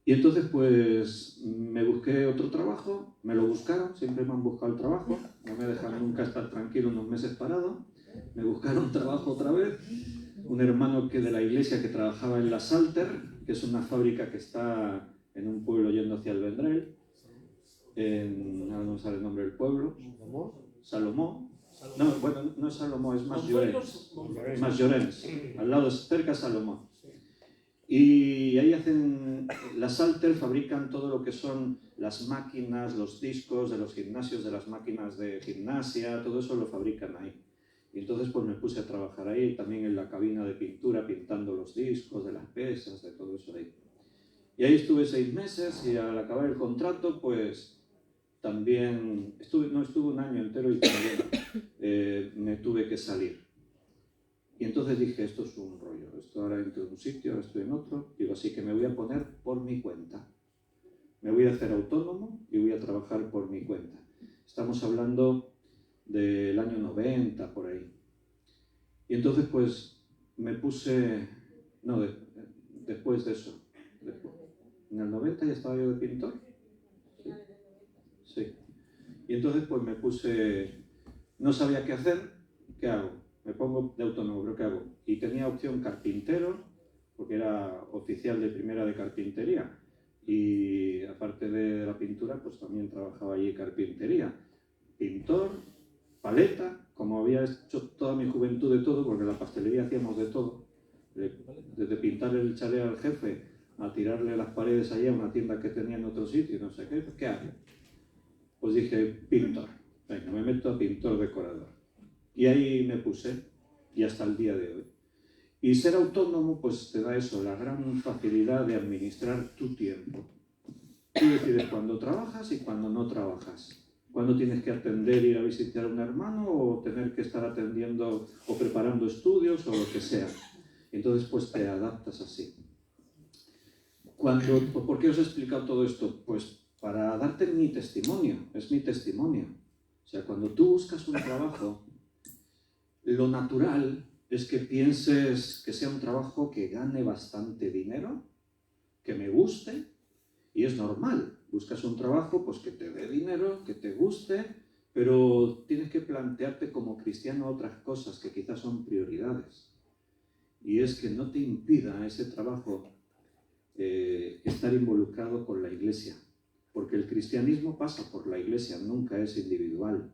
Y entonces pues me busqué otro trabajo, me lo buscaron, siempre me han buscado el trabajo, no me dejan nunca estar tranquilo unos meses parado, me buscaron trabajo otra vez, un hermano de la iglesia que trabajaba en la Salter, que es una fábrica que está en un pueblo yendo hacia el Vendrell, ahora no me sale el nombre del pueblo, Salomó. No, bueno, no es Salomó, es más Llorens, al lado, cerca de Salomó. Y ahí hacen, la Salter fabrican todo lo que son las máquinas, los discos de los gimnasios, de las máquinas de gimnasia, todo eso lo fabrican ahí. Y entonces pues me puse a trabajar ahí, también en la cabina de pintura, pintando los discos, de las pesas, de todo eso ahí. Y ahí estuve 6 meses y al acabar el contrato pues también, estuve un año entero y también me tuve que salir. Y entonces dije, esto es un rollo, esto ahora entro en un sitio, ahora estoy en otro, digo, así que me voy a poner por mi cuenta. Me voy a hacer autónomo y voy a trabajar por mi cuenta. Estamos hablando del año 90, por ahí. Y entonces pues me puse, después de eso, en el 90 ya estaba yo de pintor. Sí. Y entonces pues me puse, no sabía qué hacer, ¿qué hago? Me pongo de autónomo, ¿pero qué hago? Y tenía opción carpintero, porque era oficial de primera de carpintería. Y aparte de la pintura, pues también trabajaba allí carpintería. Pintor, paleta, como había hecho toda mi juventud de todo, porque en la pastelería hacíamos de todo. Desde pintarle el chalet al jefe, a tirarle las paredes allá a una tienda que tenía en otro sitio, no sé qué, pues ¿qué hago? Pues dije, pintor. Venga, me meto a pintor decorador. Y ahí me puse, y hasta el día de hoy. Y ser autónomo, pues te da eso, la gran facilidad de administrar tu tiempo. Tú decides cuándo trabajas y cuándo no trabajas. Cuándo tienes que atender, ir a visitar a un hermano, o tener que estar atendiendo o preparando estudios, o lo que sea. Entonces, pues te adaptas así. ¿Por qué os he explicado todo esto? Pues para darte mi testimonio, es mi testimonio. O sea, cuando tú buscas un trabajo, lo natural es que pienses que sea un trabajo que gane bastante dinero, que me guste, y es normal. Buscas un trabajo pues que te dé dinero, que te guste, pero tienes que plantearte como cristiano otras cosas que quizás son prioridades. Y es que no te impida ese trabajo estar involucrado con la iglesia, porque el cristianismo pasa por la iglesia, nunca es individual.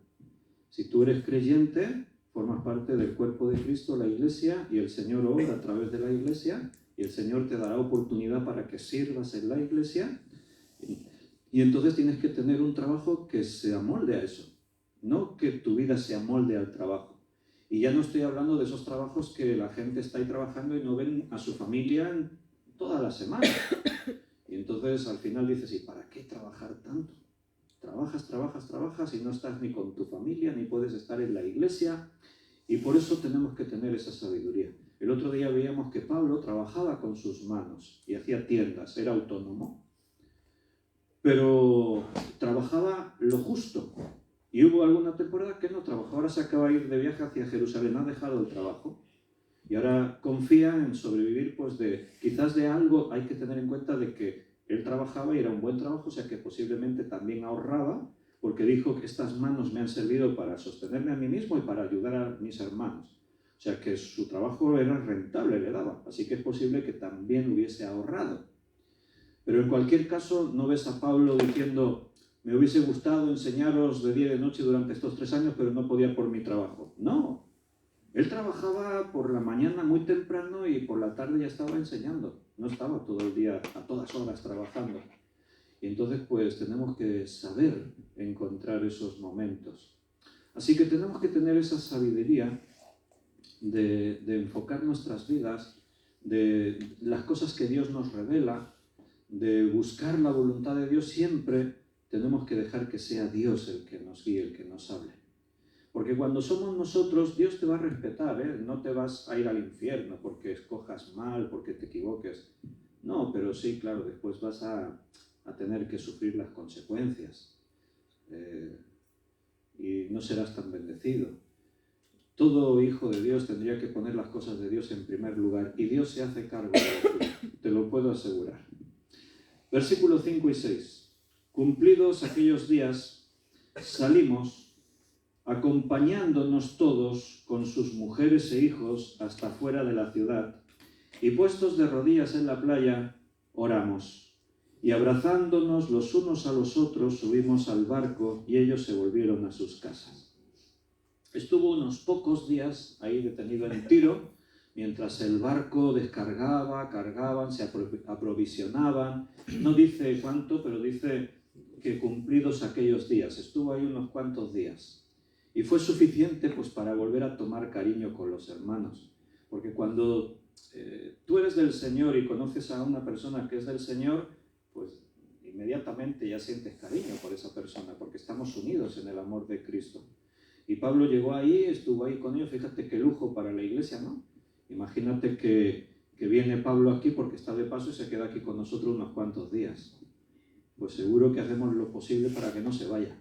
Si tú eres creyente, formas parte del cuerpo de Cristo, la iglesia, y el Señor obra a través de la iglesia, y el Señor te dará oportunidad para que sirvas en la iglesia, y entonces tienes que tener un trabajo que se amolde a eso, no que tu vida se amolde al trabajo. Y ya no estoy hablando de esos trabajos que la gente está ahí trabajando y no ven a su familia toda la semana. Y entonces al final dices, ¿y para qué trabajar tanto? Trabajas y no estás ni con tu familia, ni puedes estar en la iglesia, y por eso tenemos que tener esa sabiduría. El otro día veíamos que Pablo trabajaba con sus manos y hacía tiendas, era autónomo, pero trabajaba lo justo. Y hubo alguna temporada que no trabajó, ahora se acaba de ir de viaje hacia Jerusalén, ha dejado el trabajo. Y ahora confía en sobrevivir, pues quizás de algo. Hay que tener en cuenta de que él trabajaba y era un buen trabajo, o sea que posiblemente también ahorraba, porque dijo que estas manos me han servido para sostenerme a mí mismo y para ayudar a mis hermanos. O sea que su trabajo era rentable, le daba, así que es posible que también hubiese ahorrado. Pero en cualquier caso no ves a Pablo diciendo, me hubiese gustado enseñaros de día y de noche durante estos 3 años, pero no podía por mi trabajo. No. Él trabajaba por la mañana muy temprano y por la tarde ya estaba enseñando. No estaba todo el día, a todas horas trabajando. Y entonces pues tenemos que saber encontrar esos momentos. Así que tenemos que tener esa sabiduría de enfocar nuestras vidas, de las cosas que Dios nos revela, de buscar la voluntad de Dios. Siempre tenemos que dejar que sea Dios el que nos guíe, el que nos hable. Porque cuando somos nosotros, Dios te va a respetar, ¿eh? No te vas a ir al infierno porque escojas mal, porque te equivoques. No, pero sí, claro, después vas a tener que sufrir las consecuencias. Y no serás tan bendecido. Todo hijo de Dios tendría que poner las cosas de Dios en primer lugar, y Dios se hace cargo de eso, te lo puedo asegurar. Versículos 5 y 6. Cumplidos aquellos días, salimos, acompañándonos todos con sus mujeres e hijos hasta fuera de la ciudad, y puestos de rodillas en la playa, oramos. Y abrazándonos los unos a los otros, subimos al barco y ellos se volvieron a sus casas. Estuvo unos pocos días ahí detenido en Tiro, mientras el barco descargaba, cargaban, se aprovisionaban. No dice cuánto, pero dice que cumplidos aquellos días. Estuvo ahí unos cuantos días. Y fue suficiente pues para volver a tomar cariño con los hermanos. Porque cuando tú eres del Señor y conoces a una persona que es del Señor, pues inmediatamente ya sientes cariño por esa persona, porque estamos unidos en el amor de Cristo. Y Pablo llegó ahí, estuvo ahí con ellos. Fíjate qué lujo para la iglesia, ¿no? Imagínate que viene Pablo aquí porque está de paso y se queda aquí con nosotros unos cuantos días. Pues seguro que hacemos lo posible para que no se vaya.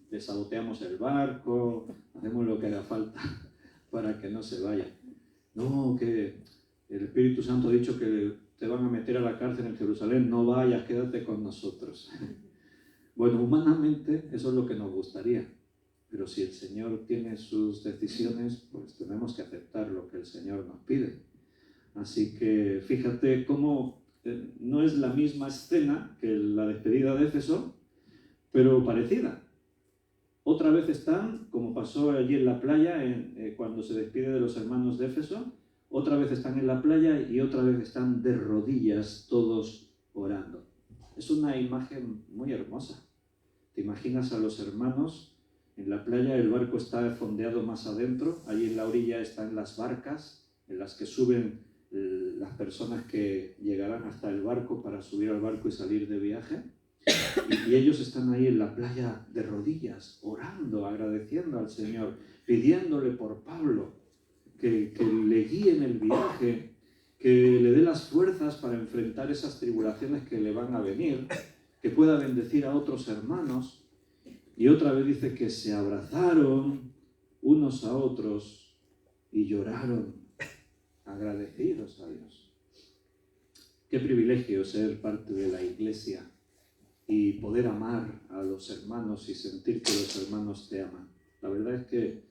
Le saboteamos el barco, hacemos lo que haga falta para que no se vaya. No, que el Espíritu Santo ha dicho que te van a meter a la cárcel en Jerusalén, no vayas, quédate con nosotros. Bueno, humanamente eso es lo que nos gustaría, pero si el Señor tiene sus decisiones, pues tenemos que aceptar lo que el Señor nos pide. Así que fíjate cómo no es la misma escena que la despedida de Éfeso, pero parecida. Otra vez están, como pasó allí en la playa, cuando se despide de los hermanos de Éfeso, otra vez están en la playa y otra vez están de rodillas todos orando. Es una imagen muy hermosa. Te imaginas a los hermanos en la playa, el barco está fondeado más adentro, allí en la orilla están las barcas en las que suben las personas que llegarán hasta el barco para subir al barco y salir de viaje. Y ellos están ahí en la playa de rodillas, orando, agradeciendo al Señor, pidiéndole por Pablo, que le guíe en el viaje, que le dé las fuerzas para enfrentar esas tribulaciones que le van a venir, que pueda bendecir a otros hermanos. Y otra vez dice que se abrazaron unos a otros y lloraron, agradecidos a Dios. Qué privilegio ser parte de la iglesia y poder amar a los hermanos y sentir que los hermanos te aman. La verdad es que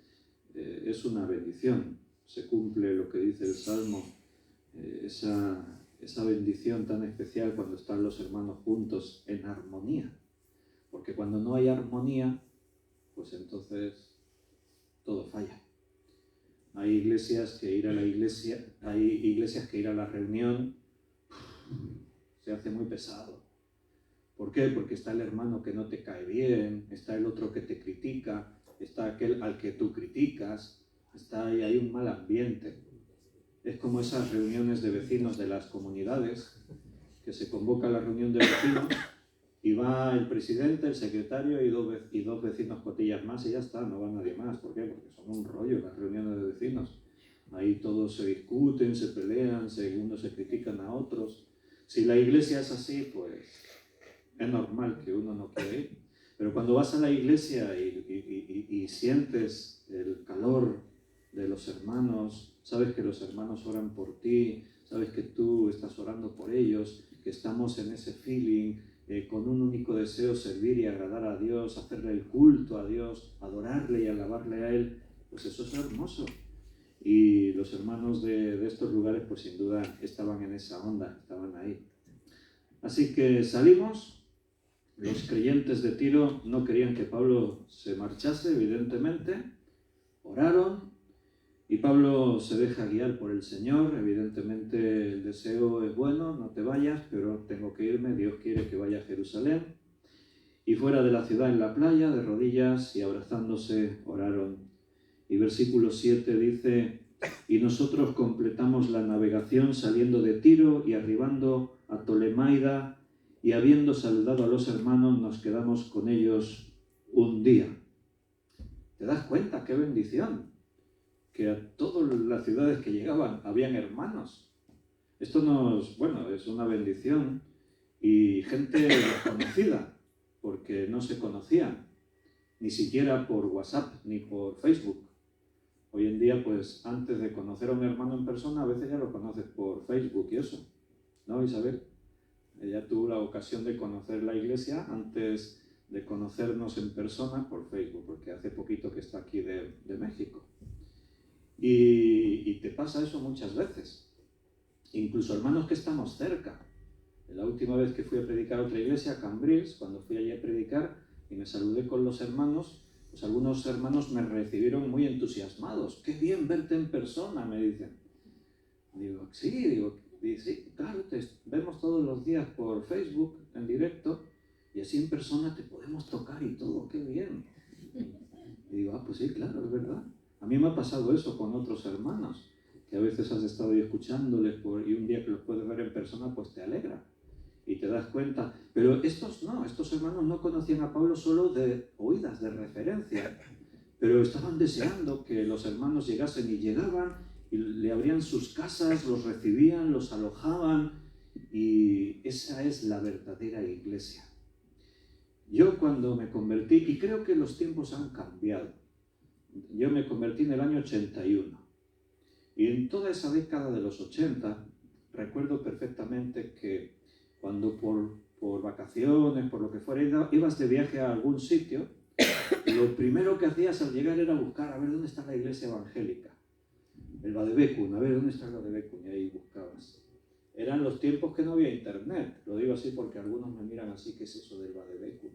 es una bendición. Se cumple lo que dice el Salmo, esa bendición tan especial cuando están los hermanos juntos en armonía. Porque cuando no hay armonía, pues entonces todo falla. Hay iglesias que ir a la reunión se hace muy pesado. ¿Por qué? Porque está el hermano que no te cae bien, está el otro que te critica, está aquel al que tú criticas, hay un mal ambiente. Es como esas reuniones de vecinos de las comunidades, que se convoca la reunión de vecinos y va el presidente, el secretario y dos vecinos cotillas más y ya está, no va nadie más. ¿Por qué? Porque son un rollo las reuniones de vecinos. Ahí todos se discuten, se pelean, unos se critican a otros. Si la iglesia es así, pues es normal que uno no quiera ir. Pero cuando vas a la iglesia y sientes el calor de los hermanos, sabes que los hermanos oran por ti, sabes que tú estás orando por ellos, que estamos en ese feeling, con un único deseo, servir y agradar a Dios, hacerle el culto a Dios, adorarle y alabarle a Él, pues eso es hermoso. Y los hermanos de estos lugares, pues sin duda estaban en esa onda, estaban ahí. Así que salimos. Los creyentes de Tiro no querían que Pablo se marchase, evidentemente. Oraron y Pablo se deja guiar por el Señor. Evidentemente el deseo es bueno, no te vayas, pero tengo que irme, Dios quiere que vaya a Jerusalén. Y fuera de la ciudad, en la playa, de rodillas y abrazándose, oraron. Y versículo 7 dice: y nosotros completamos la navegación saliendo de Tiro y arribando a Tolemaida, y habiendo saludado a los hermanos, nos quedamos con ellos un día. te das cuenta, qué bendición, que a todas las ciudades que llegaban habían hermanos. Esto es una bendición, y gente desconocida, porque no se conocían, ni siquiera por WhatsApp ni por Facebook. Hoy en día, pues, antes de conocer a un hermano en persona, a veces ya lo conoces por Facebook y eso, ¿no, Isabel? Ella tuvo la ocasión de conocer la iglesia antes de conocernos en persona por Facebook, porque hace poquito que está aquí de México. Y te pasa eso muchas veces. Incluso hermanos que estamos cerca. La última vez que fui a predicar a otra iglesia, a Cambrils, cuando fui allí a predicar y me saludé con los hermanos, pues algunos hermanos me recibieron muy entusiasmados. ¡Qué bien verte en persona!, me dicen. Digo, sí, claro, te vemos todos los días por Facebook, en directo, y así en persona te podemos tocar y todo, ¡qué bien! Y digo, pues sí, claro, es verdad. A mí me ha pasado eso con otros hermanos, que a veces has estado ahí escuchándoles y un día que los puedes ver en persona, pues te alegra. Y te das cuenta, pero estos hermanos no conocían a Pablo solo de oídas, de referencia, pero estaban deseando que los hermanos llegasen, y llegaban y le abrían sus casas, los recibían, los alojaban, y esa es la verdadera iglesia. Yo cuando me convertí, y creo que los tiempos han cambiado, yo me convertí en el año 81, y en toda esa década de los 80 recuerdo perfectamente que cuando por vacaciones, por lo que fuera, ibas de viaje a algún sitio, lo primero que hacías al llegar era buscar a ver dónde está la iglesia evangélica. El Badebekun, a ver dónde está el Badebekun, y ahí buscabas. Eran los tiempos que no había internet, lo digo así porque algunos me miran así, ¿qué es eso del Badebekun?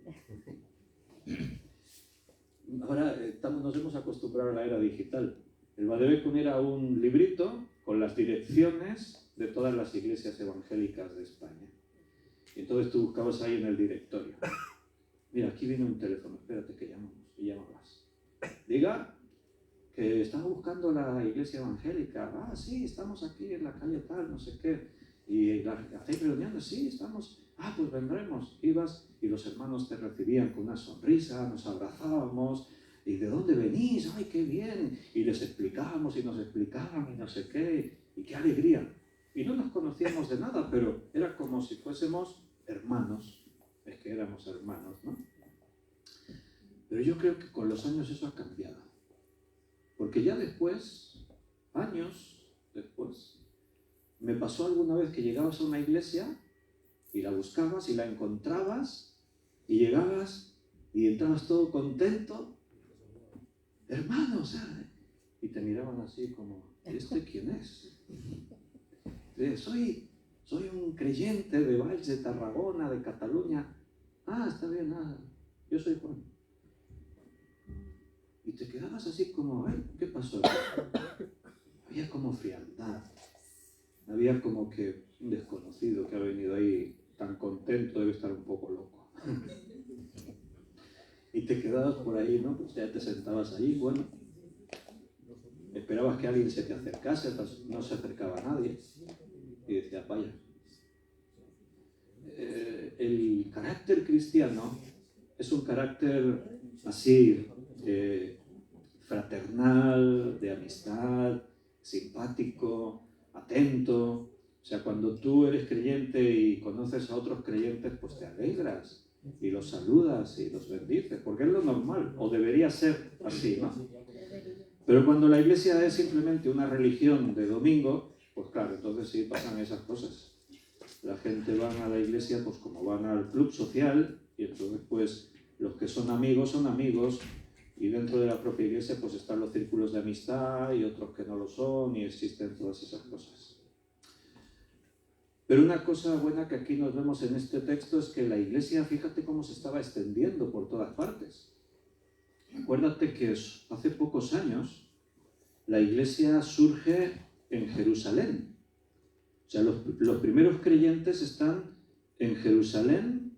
Ahora nos hemos acostumbrado a la era digital. El Badebekun era un librito con las direcciones de todas las iglesias evangélicas de España. Y entonces tú buscabas ahí en el directorio. Mira, aquí viene un teléfono, espérate que llamamos. Y llamabas. Diga, que estaba buscando la iglesia evangélica. Ah, sí, estamos aquí en la calle tal, no sé qué. Y ¿hacéis reuniones? Sí, estamos. Ah, pues vendremos. Ibas y los hermanos te recibían con una sonrisa, nos abrazábamos. ¿Y de dónde venís? ¡Ay, qué bien! Y les explicábamos y nos explicaban y no sé qué. Y qué alegría. Y no nos conocíamos de nada, pero era como si fuésemos hermanos. Es que éramos hermanos, ¿no? Pero yo creo que con los años eso ha cambiado. Porque ya después, años después, me pasó alguna vez que llegabas a una iglesia y la buscabas y la encontrabas y llegabas y entrabas todo contento. Hermanos, y te miraban así como, ¿este quién es? Soy un creyente de Valls, de Tarragona, de Cataluña. Ah, está bien, yo soy Juan. Y te quedabas así como, ¿qué pasó? Había como frialdad. Había como que un desconocido que ha venido ahí tan contento, debe estar un poco loco. Y te quedabas por ahí, ¿no? Pues ya te sentabas ahí, bueno. Esperabas que alguien se te acercase, no se acercaba a nadie. Y decías, vaya. El carácter cristiano es un carácter así, fraternal, de amistad, simpático, atento. O sea, cuando tú eres creyente y conoces a otros creyentes, pues te alegras y los saludas y los bendices, porque es lo normal, o debería ser así, ¿no? Pero cuando la iglesia es simplemente una religión de domingo, pues claro, entonces sí pasan esas cosas. La gente va a la iglesia pues como van al club social, y entonces pues los que son amigos, y dentro de la propia iglesia pues están los círculos de amistad y otros que no lo son, y existen todas esas cosas. Pero una cosa buena que aquí nos vemos en este texto es que la iglesia, fíjate cómo se estaba extendiendo por todas partes. Acuérdate que hace pocos años la iglesia surge en Jerusalén. O sea, los primeros creyentes están en Jerusalén.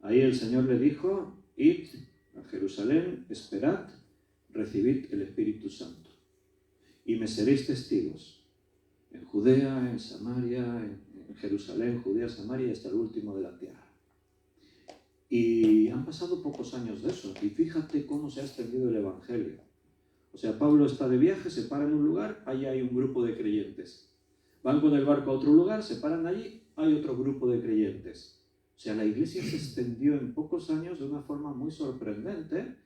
Ahí el Señor le dijo, id a Jerusalén, esperad, recibid el Espíritu Santo. Y me seréis testigos en Judea, en Samaria, en Jerusalén, Judea, Samaria, hasta el último de la tierra. Y han pasado pocos años de eso, y fíjate cómo se ha extendido el Evangelio. O sea, Pablo está de viaje, se para en un lugar, allí hay un grupo de creyentes. Van con el barco a otro lugar, se paran allí, hay otro grupo de creyentes. O sea, la iglesia se extendió en pocos años de una forma muy sorprendente,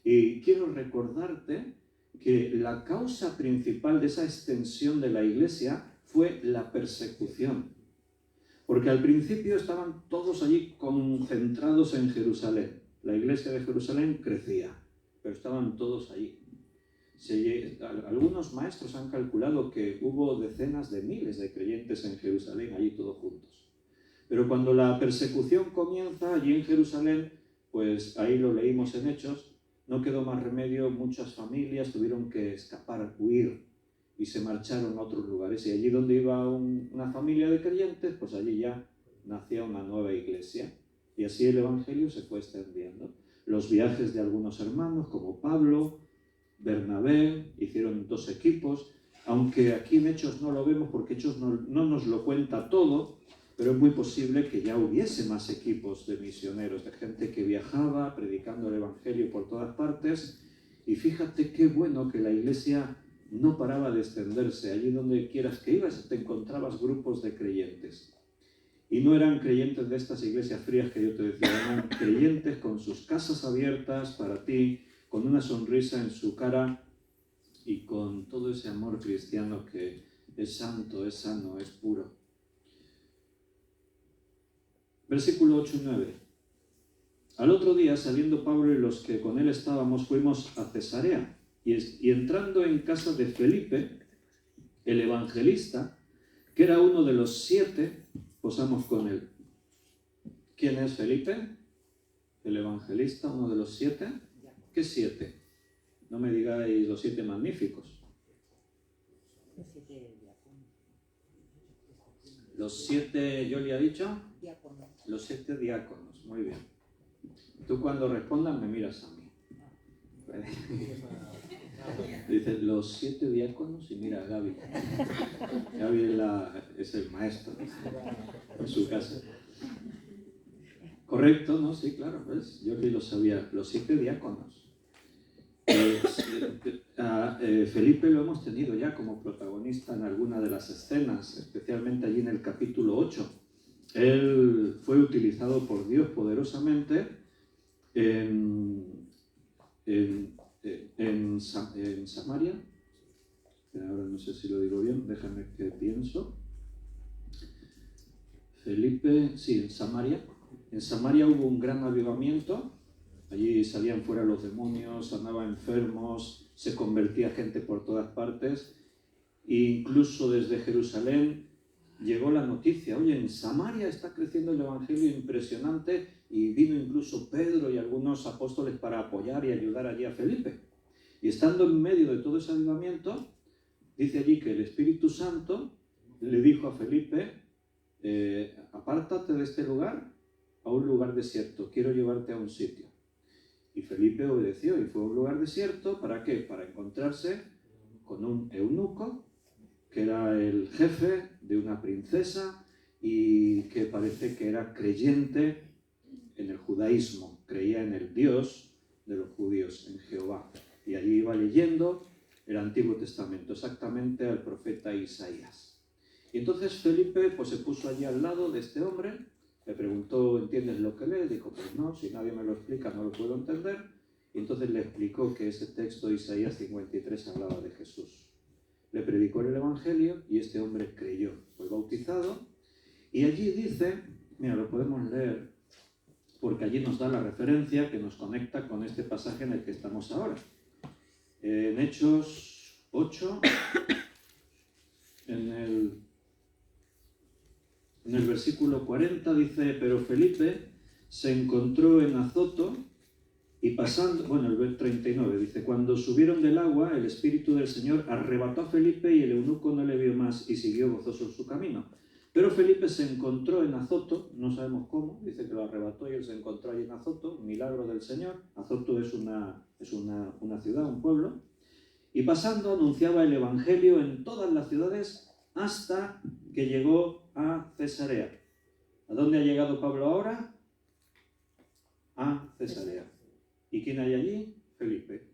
y quiero recordarte que la causa principal de esa extensión de la iglesia fue la persecución. Porque al principio estaban todos allí concentrados en Jerusalén. La iglesia de Jerusalén crecía, pero estaban todos allí. Algunos maestros han calculado que hubo decenas de miles de creyentes en Jerusalén, allí todos juntos. Pero cuando la persecución comienza allí en Jerusalén, pues ahí lo leímos en Hechos, no quedó más remedio, muchas familias tuvieron que escapar, huir, y se marcharon a otros lugares. Y allí donde iba una familia de creyentes, pues allí ya nacía una nueva iglesia. Y así el Evangelio se fue extendiendo. Los viajes de algunos hermanos, como Pablo, Bernabé, hicieron 2 equipos, aunque aquí en Hechos no lo vemos porque Hechos no nos lo cuenta todo, pero es muy posible que ya hubiese más equipos de misioneros, de gente que viajaba predicando el Evangelio por todas partes. Y fíjate qué bueno que la iglesia no paraba de extenderse. Allí donde quieras que ibas te encontrabas grupos de creyentes. Y no eran creyentes de estas iglesias frías que yo te decía, eran creyentes con sus casas abiertas para ti, con una sonrisa en su cara y con todo ese amor cristiano que es santo, es sano, es puro. Versículo 8 y 9. Al otro día, saliendo Pablo y los que con él estábamos, fuimos a Cesarea. Y entrando en casa de Felipe, el evangelista, que era uno de los 7, posamos con él. ¿Quién es Felipe? El evangelista, uno de los 7. ¿Qué 7? No me digáis los 7 magníficos. Los 7, ¿yo le he dicho? Diáconos. Los 7 diáconos, muy bien. Tú cuando respondas me miras a mí. Dice, los 7 diáconos, y mira a Gaby. Gaby es el maestro en su casa. Correcto, ¿no? Sí, claro, ¿ves? Yo que lo sabía. Los 7 diáconos. Felipe lo hemos tenido ya como protagonista en alguna de las escenas, especialmente allí en el capítulo 8. Él fue utilizado por Dios poderosamente en Samaria. Ahora no sé si lo digo bien, déjame que pienso. Felipe, sí, en Samaria. En Samaria hubo un gran avivamiento. Allí salían fuera los demonios, andaban enfermos, se convertía gente por todas partes. E incluso desde Jerusalén llegó la noticia, oye, en Samaria está creciendo el Evangelio impresionante, y vino incluso Pedro y algunos apóstoles para apoyar y ayudar allí a Felipe. Y estando en medio de todo ese avivamiento, dice allí que el Espíritu Santo le dijo a Felipe, apártate de este lugar a un lugar desierto, quiero llevarte a un sitio. Y Felipe obedeció y fue a un lugar desierto, ¿para qué? Para encontrarse con un eunuco, que era el jefe de una princesa y que parece que era creyente en el judaísmo, creía en el Dios de los judíos, en Jehová. Y allí iba leyendo el Antiguo Testamento, exactamente al profeta Isaías. Y entonces Felipe pues, se puso allí al lado de este hombre, le preguntó, ¿entiendes lo que lee? Dijo, pues no, si nadie me lo explica no lo puedo entender. Y entonces le explicó que ese texto de Isaías 53 hablaba de Jesús. Le predicó el Evangelio y este hombre creyó, fue bautizado. Y allí dice, mira, lo podemos leer, porque allí nos da la referencia que nos conecta con este pasaje en el que estamos ahora. En Hechos 8, en el versículo 40 dice, pero Felipe se encontró en Azoto y pasando, bueno, el 39 dice, cuando subieron del agua, el Espíritu del Señor arrebató a Felipe y el eunuco no le vio más y siguió gozoso su camino. Pero Felipe se encontró en Azoto, no sabemos cómo, dice que lo arrebató y él se encontró allí en Azoto, un milagro del Señor. Azoto es una ciudad, un pueblo. Y pasando anunciaba el Evangelio en todas las ciudades hasta que llegó a Cesarea. ¿A dónde ha llegado Pablo ahora? a Cesarea. ¿Y quién hay allí? Felipe.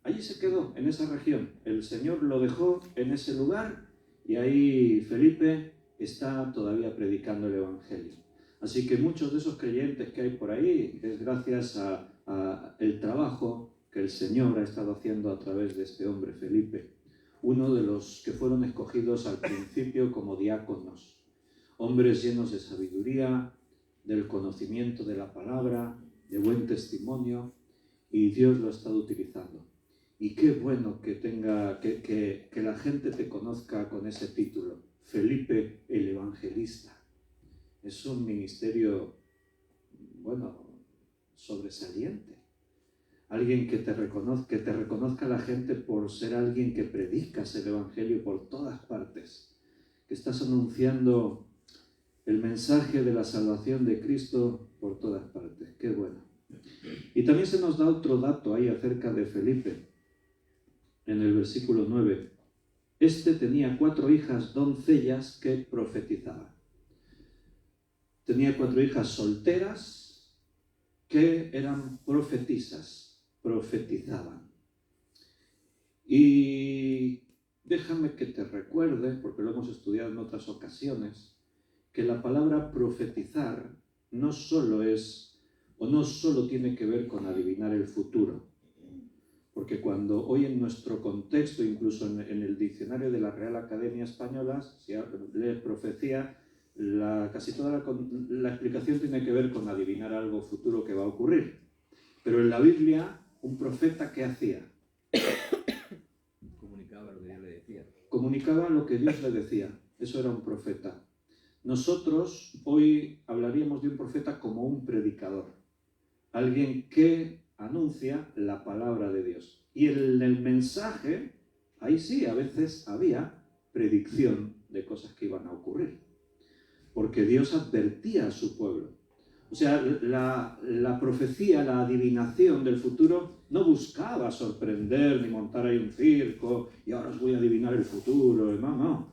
Allí se quedó, en esa región. El Señor lo dejó en ese lugar y ahí Felipe está todavía predicando el Evangelio. Así que muchos de esos creyentes que hay por ahí es gracias a el trabajo que el Señor ha estado haciendo a través de este hombre, Felipe, uno de los que fueron escogidos al principio como diáconos, hombres llenos de sabiduría, del conocimiento de la palabra, de buen testimonio, y Dios lo ha estado utilizando. Y qué bueno que la gente te conozca con ese título, Felipe el Evangelista. Es un ministerio, sobresaliente. Alguien que te reconozca la gente por ser alguien que predicas el Evangelio por todas partes, que estás anunciando el mensaje de la salvación de Cristo por todas partes. Qué bueno. Y también se nos da otro dato ahí acerca de Felipe, en el versículo 9. Este tenía 4 hijas doncellas que profetizaban. Tenía 4 hijas solteras que eran profetisas, profetizaban. Y déjame que te recuerde, porque lo hemos estudiado en otras ocasiones, que la palabra profetizar no solo tiene que ver con adivinar el futuro. Porque cuando hoy en nuestro contexto, incluso en el diccionario de la Real Academia Española, si lees profecía, casi toda la explicación tiene que ver con adivinar algo futuro que va a ocurrir. Pero en la Biblia, un profeta, ¿qué hacía? Comunicaba lo que Dios le decía. Comunicaba lo que Dios le decía. Eso era un profeta. Nosotros hoy hablaríamos de un profeta como un predicador. Alguien que anuncia la palabra de Dios. Y en el mensaje, ahí sí, a veces había predicción de cosas que iban a ocurrir. Porque Dios advertía a su pueblo. O sea, la profecía, la adivinación del futuro no buscaba sorprender ni montar ahí un circo y ahora os voy a adivinar el futuro. No.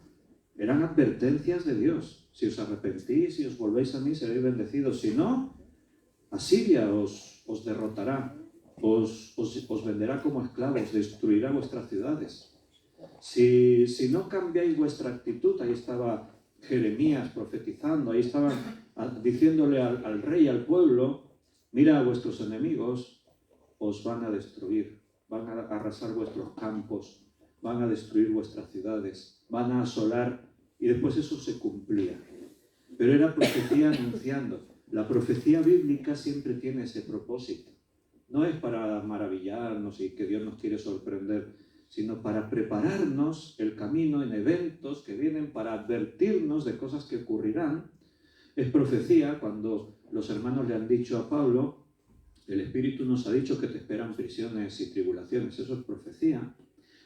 Eran advertencias de Dios. Si os arrepentís y os volvéis a mí, seréis bendecidos. Si no, Asiria os derrotará, os venderá como esclavos, destruirá vuestras ciudades. Si no cambiáis vuestra actitud, ahí estaba Jeremías profetizando, ahí estaban diciéndole al rey, al pueblo, mira, vuestros enemigos os van a destruir, van a arrasar vuestros campos, van a destruir vuestras ciudades, van a asolar, y después eso se cumplía. Pero era profecía anunciando. La profecía bíblica siempre tiene ese propósito. No es para maravillarnos y que Dios nos quiere sorprender, sino para prepararnos el camino en eventos que vienen para advertirnos de cosas que ocurrirán. Es profecía cuando los hermanos le han dicho a Pablo, el Espíritu nos ha dicho que te esperan prisiones y tribulaciones. Eso es profecía.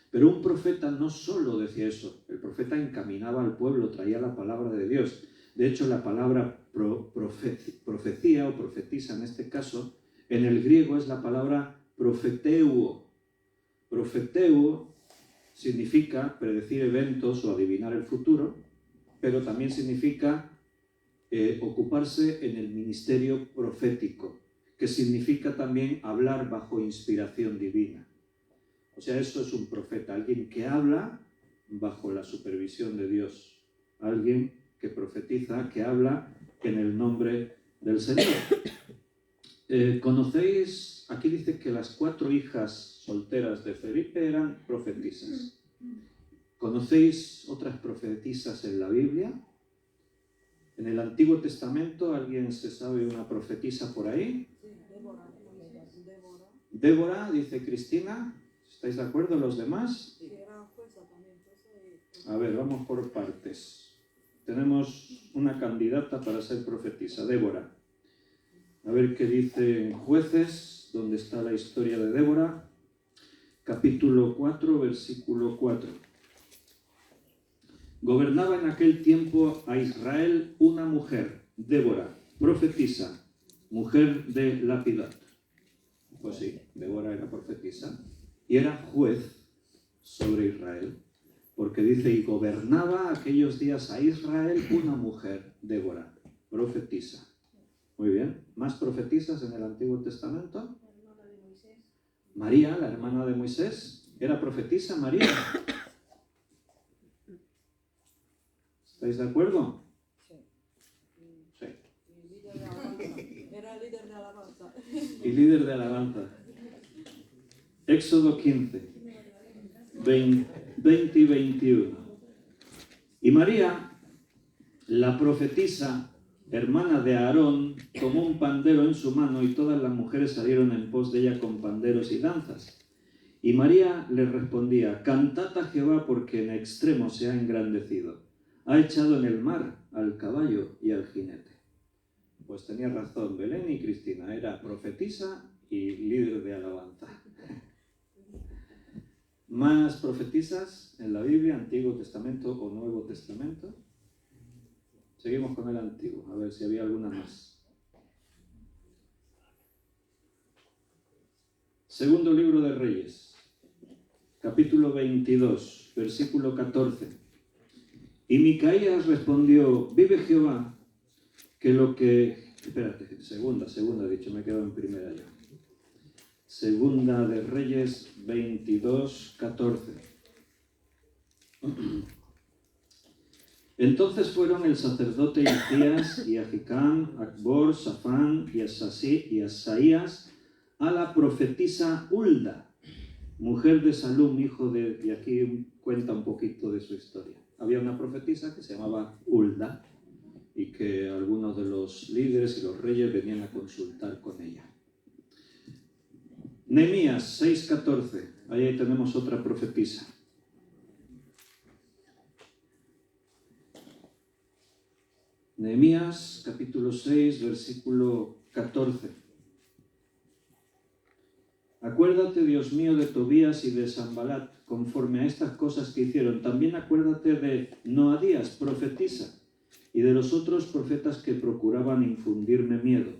Pero un profeta no solo decía eso. El profeta encaminaba al pueblo, traía la palabra de Dios. De hecho, la palabra profecía o profetiza en este caso, en el griego es la palabra profeteuo. Profeteuo significa predecir eventos o adivinar el futuro, pero también significa ocuparse en el ministerio profético, que significa también hablar bajo inspiración divina. O sea, eso es un profeta, alguien que habla bajo la supervisión de Dios, alguien que profetiza, que habla en el nombre del Señor. ¿Conocéis? Aquí dice que las 4 hijas solteras de Felipe eran profetisas. ¿Conocéis otras profetisas en la Biblia? En el Antiguo Testamento, ¿alguien se sabe una profetisa por ahí? Débora, dice Cristina. ¿Estáis de acuerdo los demás? A ver, vamos por partes. Tenemos una candidata para ser profetisa, Débora. A ver qué dice en Jueces, donde está la historia de Débora, capítulo 4, versículo 4. Gobernaba en aquel tiempo a Israel una mujer, Débora, profetisa, mujer de Lapidat. Pues sí, Débora era profetisa y era juez sobre Israel. Porque dice, y gobernaba aquellos días a Israel una mujer, Débora, profetisa. Muy bien. ¿Más profetisas en el Antiguo Testamento? La hermana de Moisés. María, la hermana de Moisés. ¿Era profetisa María? ¿Estáis de acuerdo? Sí. Sí. Y líder de alabanza. Era líder de alabanza. Y líder de alabanza. Éxodo 15, 20 y 21. Y María, la profetisa, hermana de Aarón, tomó un pandero en su mano y todas las mujeres salieron en pos de ella con panderos y danzas. Y María les respondía: cantad a Jehová porque en extremo se ha engrandecido. Ha echado en el mar al caballo y al jinete. Pues tenía razón Belén y Cristina, era profetisa y líder de alabanza. ¿Más profetisas en la Biblia, Antiguo Testamento o Nuevo Testamento? Seguimos con el Antiguo, a ver si había alguna más. Segundo libro de Reyes, capítulo 22, versículo 14. Y Micaías respondió: vive Jehová, que lo que... Espérate, segunda he dicho, me he quedado en primera ya. Segunda de Reyes 22, 14. Entonces fueron el sacerdote Hilcías y Ahicam, Acbor, Safán y Asaías a la profetisa Hulda, mujer de Salum, hijo de... Y aquí cuenta un poquito de su historia. Había una profetisa que se llamaba Hulda y que algunos de los líderes y los reyes venían a consultar con ella. Nehemías 6:14, ahí tenemos otra profetisa. Nehemías capítulo 6, versículo 14. Acuérdate, Dios mío, de Tobías y de Sanbalat, conforme a estas cosas que hicieron. También acuérdate de Noadías, profetisa, y de los otros profetas que procuraban infundirme miedo.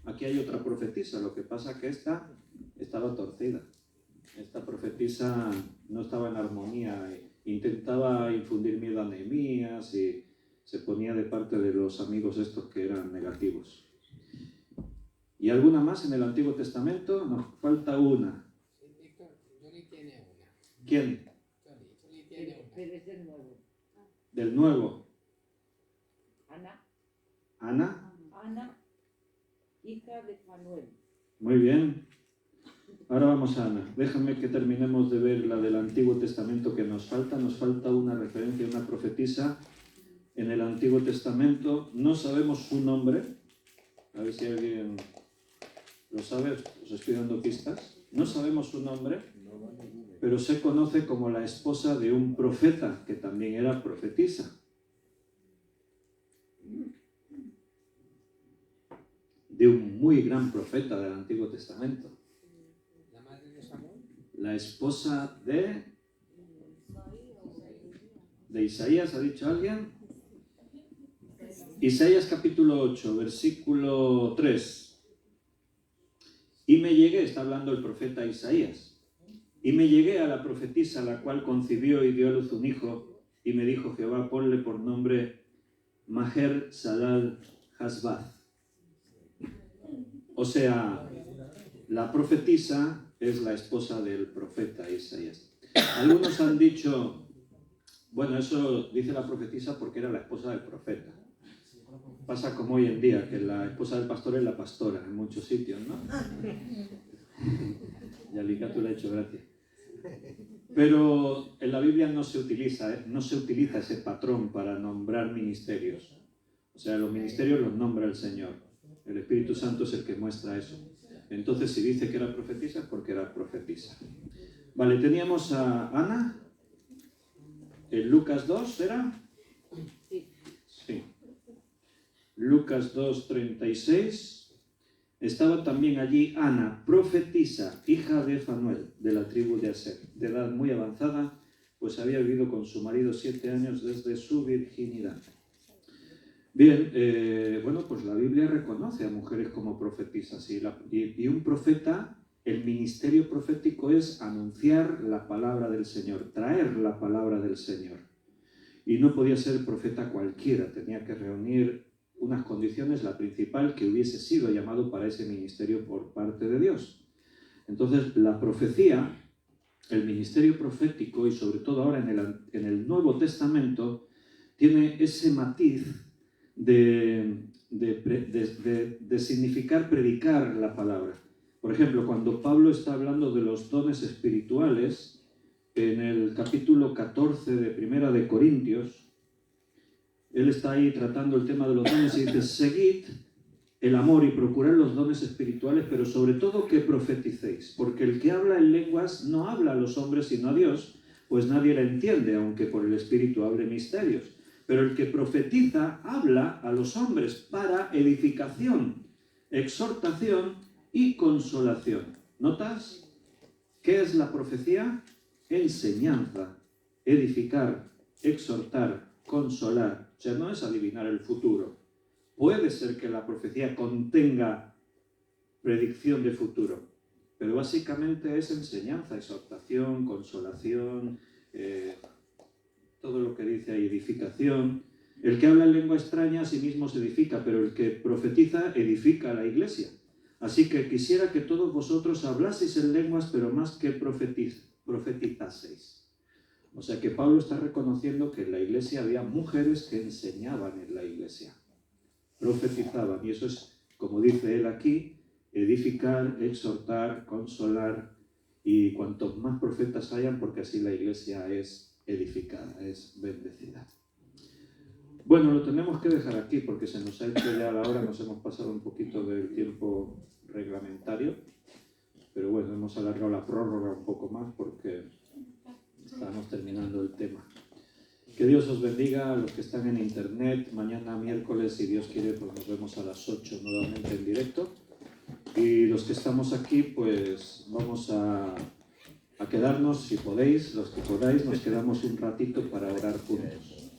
Aquí hay otra profetisa, lo que pasa que esta estaba torcida. Esta profetisa no estaba en armonía, intentaba infundir miedo a Nehemías y se ponía de parte de los amigos estos que eran negativos. ¿Y alguna más en el Antiguo Testamento? Nos falta una. Johnny tiene una. ¿Quién? Johnny tiene una. Pero es del nuevo. Del Nuevo. Ana. ¿Ana? Ana, hija de Fanuel. Muy bien. Ahora vamos a Ana. Déjame que terminemos de ver la del Antiguo Testamento que nos falta. Nos falta una referencia a una profetisa en el Antiguo Testamento. No sabemos su nombre. A ver si alguien lo sabe. Os estoy dando pistas. No sabemos su nombre, pero se conoce como la esposa de un profeta que también era profetisa. De un muy gran profeta del Antiguo Testamento. ¿La madre de Samuel? La esposa de Isaías, ¿ha dicho alguien? Isaías capítulo 8, versículo 3. Y me llegué, está hablando el profeta Isaías, y me llegué a la profetisa, la cual concibió y dio a luz un hijo, y me dijo Jehová: ponle por nombre Maher Salal Hasbath. O sea, la profetisa es la esposa del profeta Isaías. Algunos han dicho, bueno, eso dice la profetisa porque era la esposa del profeta. Pasa como hoy en día, que la esposa del pastor es la pastora en muchos sitios, ¿no? Y a Licato le ha hecho gracia. Pero en la Biblia no se utiliza ese patrón para nombrar ministerios. O sea, los ministerios los nombra el Señor. El Espíritu Santo es el que muestra eso. Entonces, si dice que era profetisa, es porque era profetisa. Vale, teníamos a Ana. ¿En Lucas 2 era? Sí. Lucas 2:36. Estaba también allí Ana, profetisa, hija de Fanuel, de la tribu de Aser, de edad muy avanzada, pues había vivido con su marido 7 años desde su virginidad. Bien, bueno, pues la Biblia reconoce a mujeres como profetisas y un profeta, el ministerio profético es anunciar la palabra del Señor, traer la palabra del Señor. Y no podía ser profeta cualquiera, tenía que reunir unas condiciones, la principal, que hubiese sido llamado para ese ministerio por parte de Dios. Entonces, la profecía, el ministerio profético, y sobre todo ahora en el Nuevo Testamento, tiene ese matiz de significar predicar la palabra. Por ejemplo, cuando Pablo está hablando de los dones espirituales, en el capítulo 14 de Primera de Corintios, él está ahí tratando el tema de los dones y dice: seguid el amor y procurad los dones espirituales, pero sobre todo que profeticéis, porque el que habla en lenguas no habla a los hombres sino a Dios, pues nadie le entiende, aunque por el Espíritu hable misterios. Pero el que profetiza habla a los hombres para edificación, exhortación y consolación. ¿Notas? ¿Qué es la profecía? Enseñanza, edificar, exhortar, consolar. O sea, no es adivinar el futuro. Puede ser que la profecía contenga predicción de futuro, pero básicamente es enseñanza, exhortación, consolación, todo lo que dice ahí, edificación. El que habla en lengua extraña a sí mismo se edifica, pero el que profetiza edifica a la iglesia. Así que quisiera que todos vosotros hablaseis en lenguas, pero más que profetizaseis. O sea que Pablo está reconociendo que en la iglesia había mujeres que enseñaban en la iglesia, profetizaban, y eso es, como dice él aquí, edificar, exhortar, consolar, y cuantos más profetas hayan, porque así la iglesia es edificada, es bendecida. Bueno, lo tenemos que dejar aquí porque se nos ha hecho ya la hora, nos hemos pasado un poquito del tiempo reglamentario, pero bueno, hemos alargado la prórroga un poco más porque estamos terminando el tema. Que Dios os bendiga a los que están en internet. Mañana miércoles, si Dios quiere, pues nos vemos a las 8 nuevamente en directo. Y los que estamos aquí, pues vamos a quedarnos, si podéis, los que podáis, nos quedamos un ratito para orar juntos.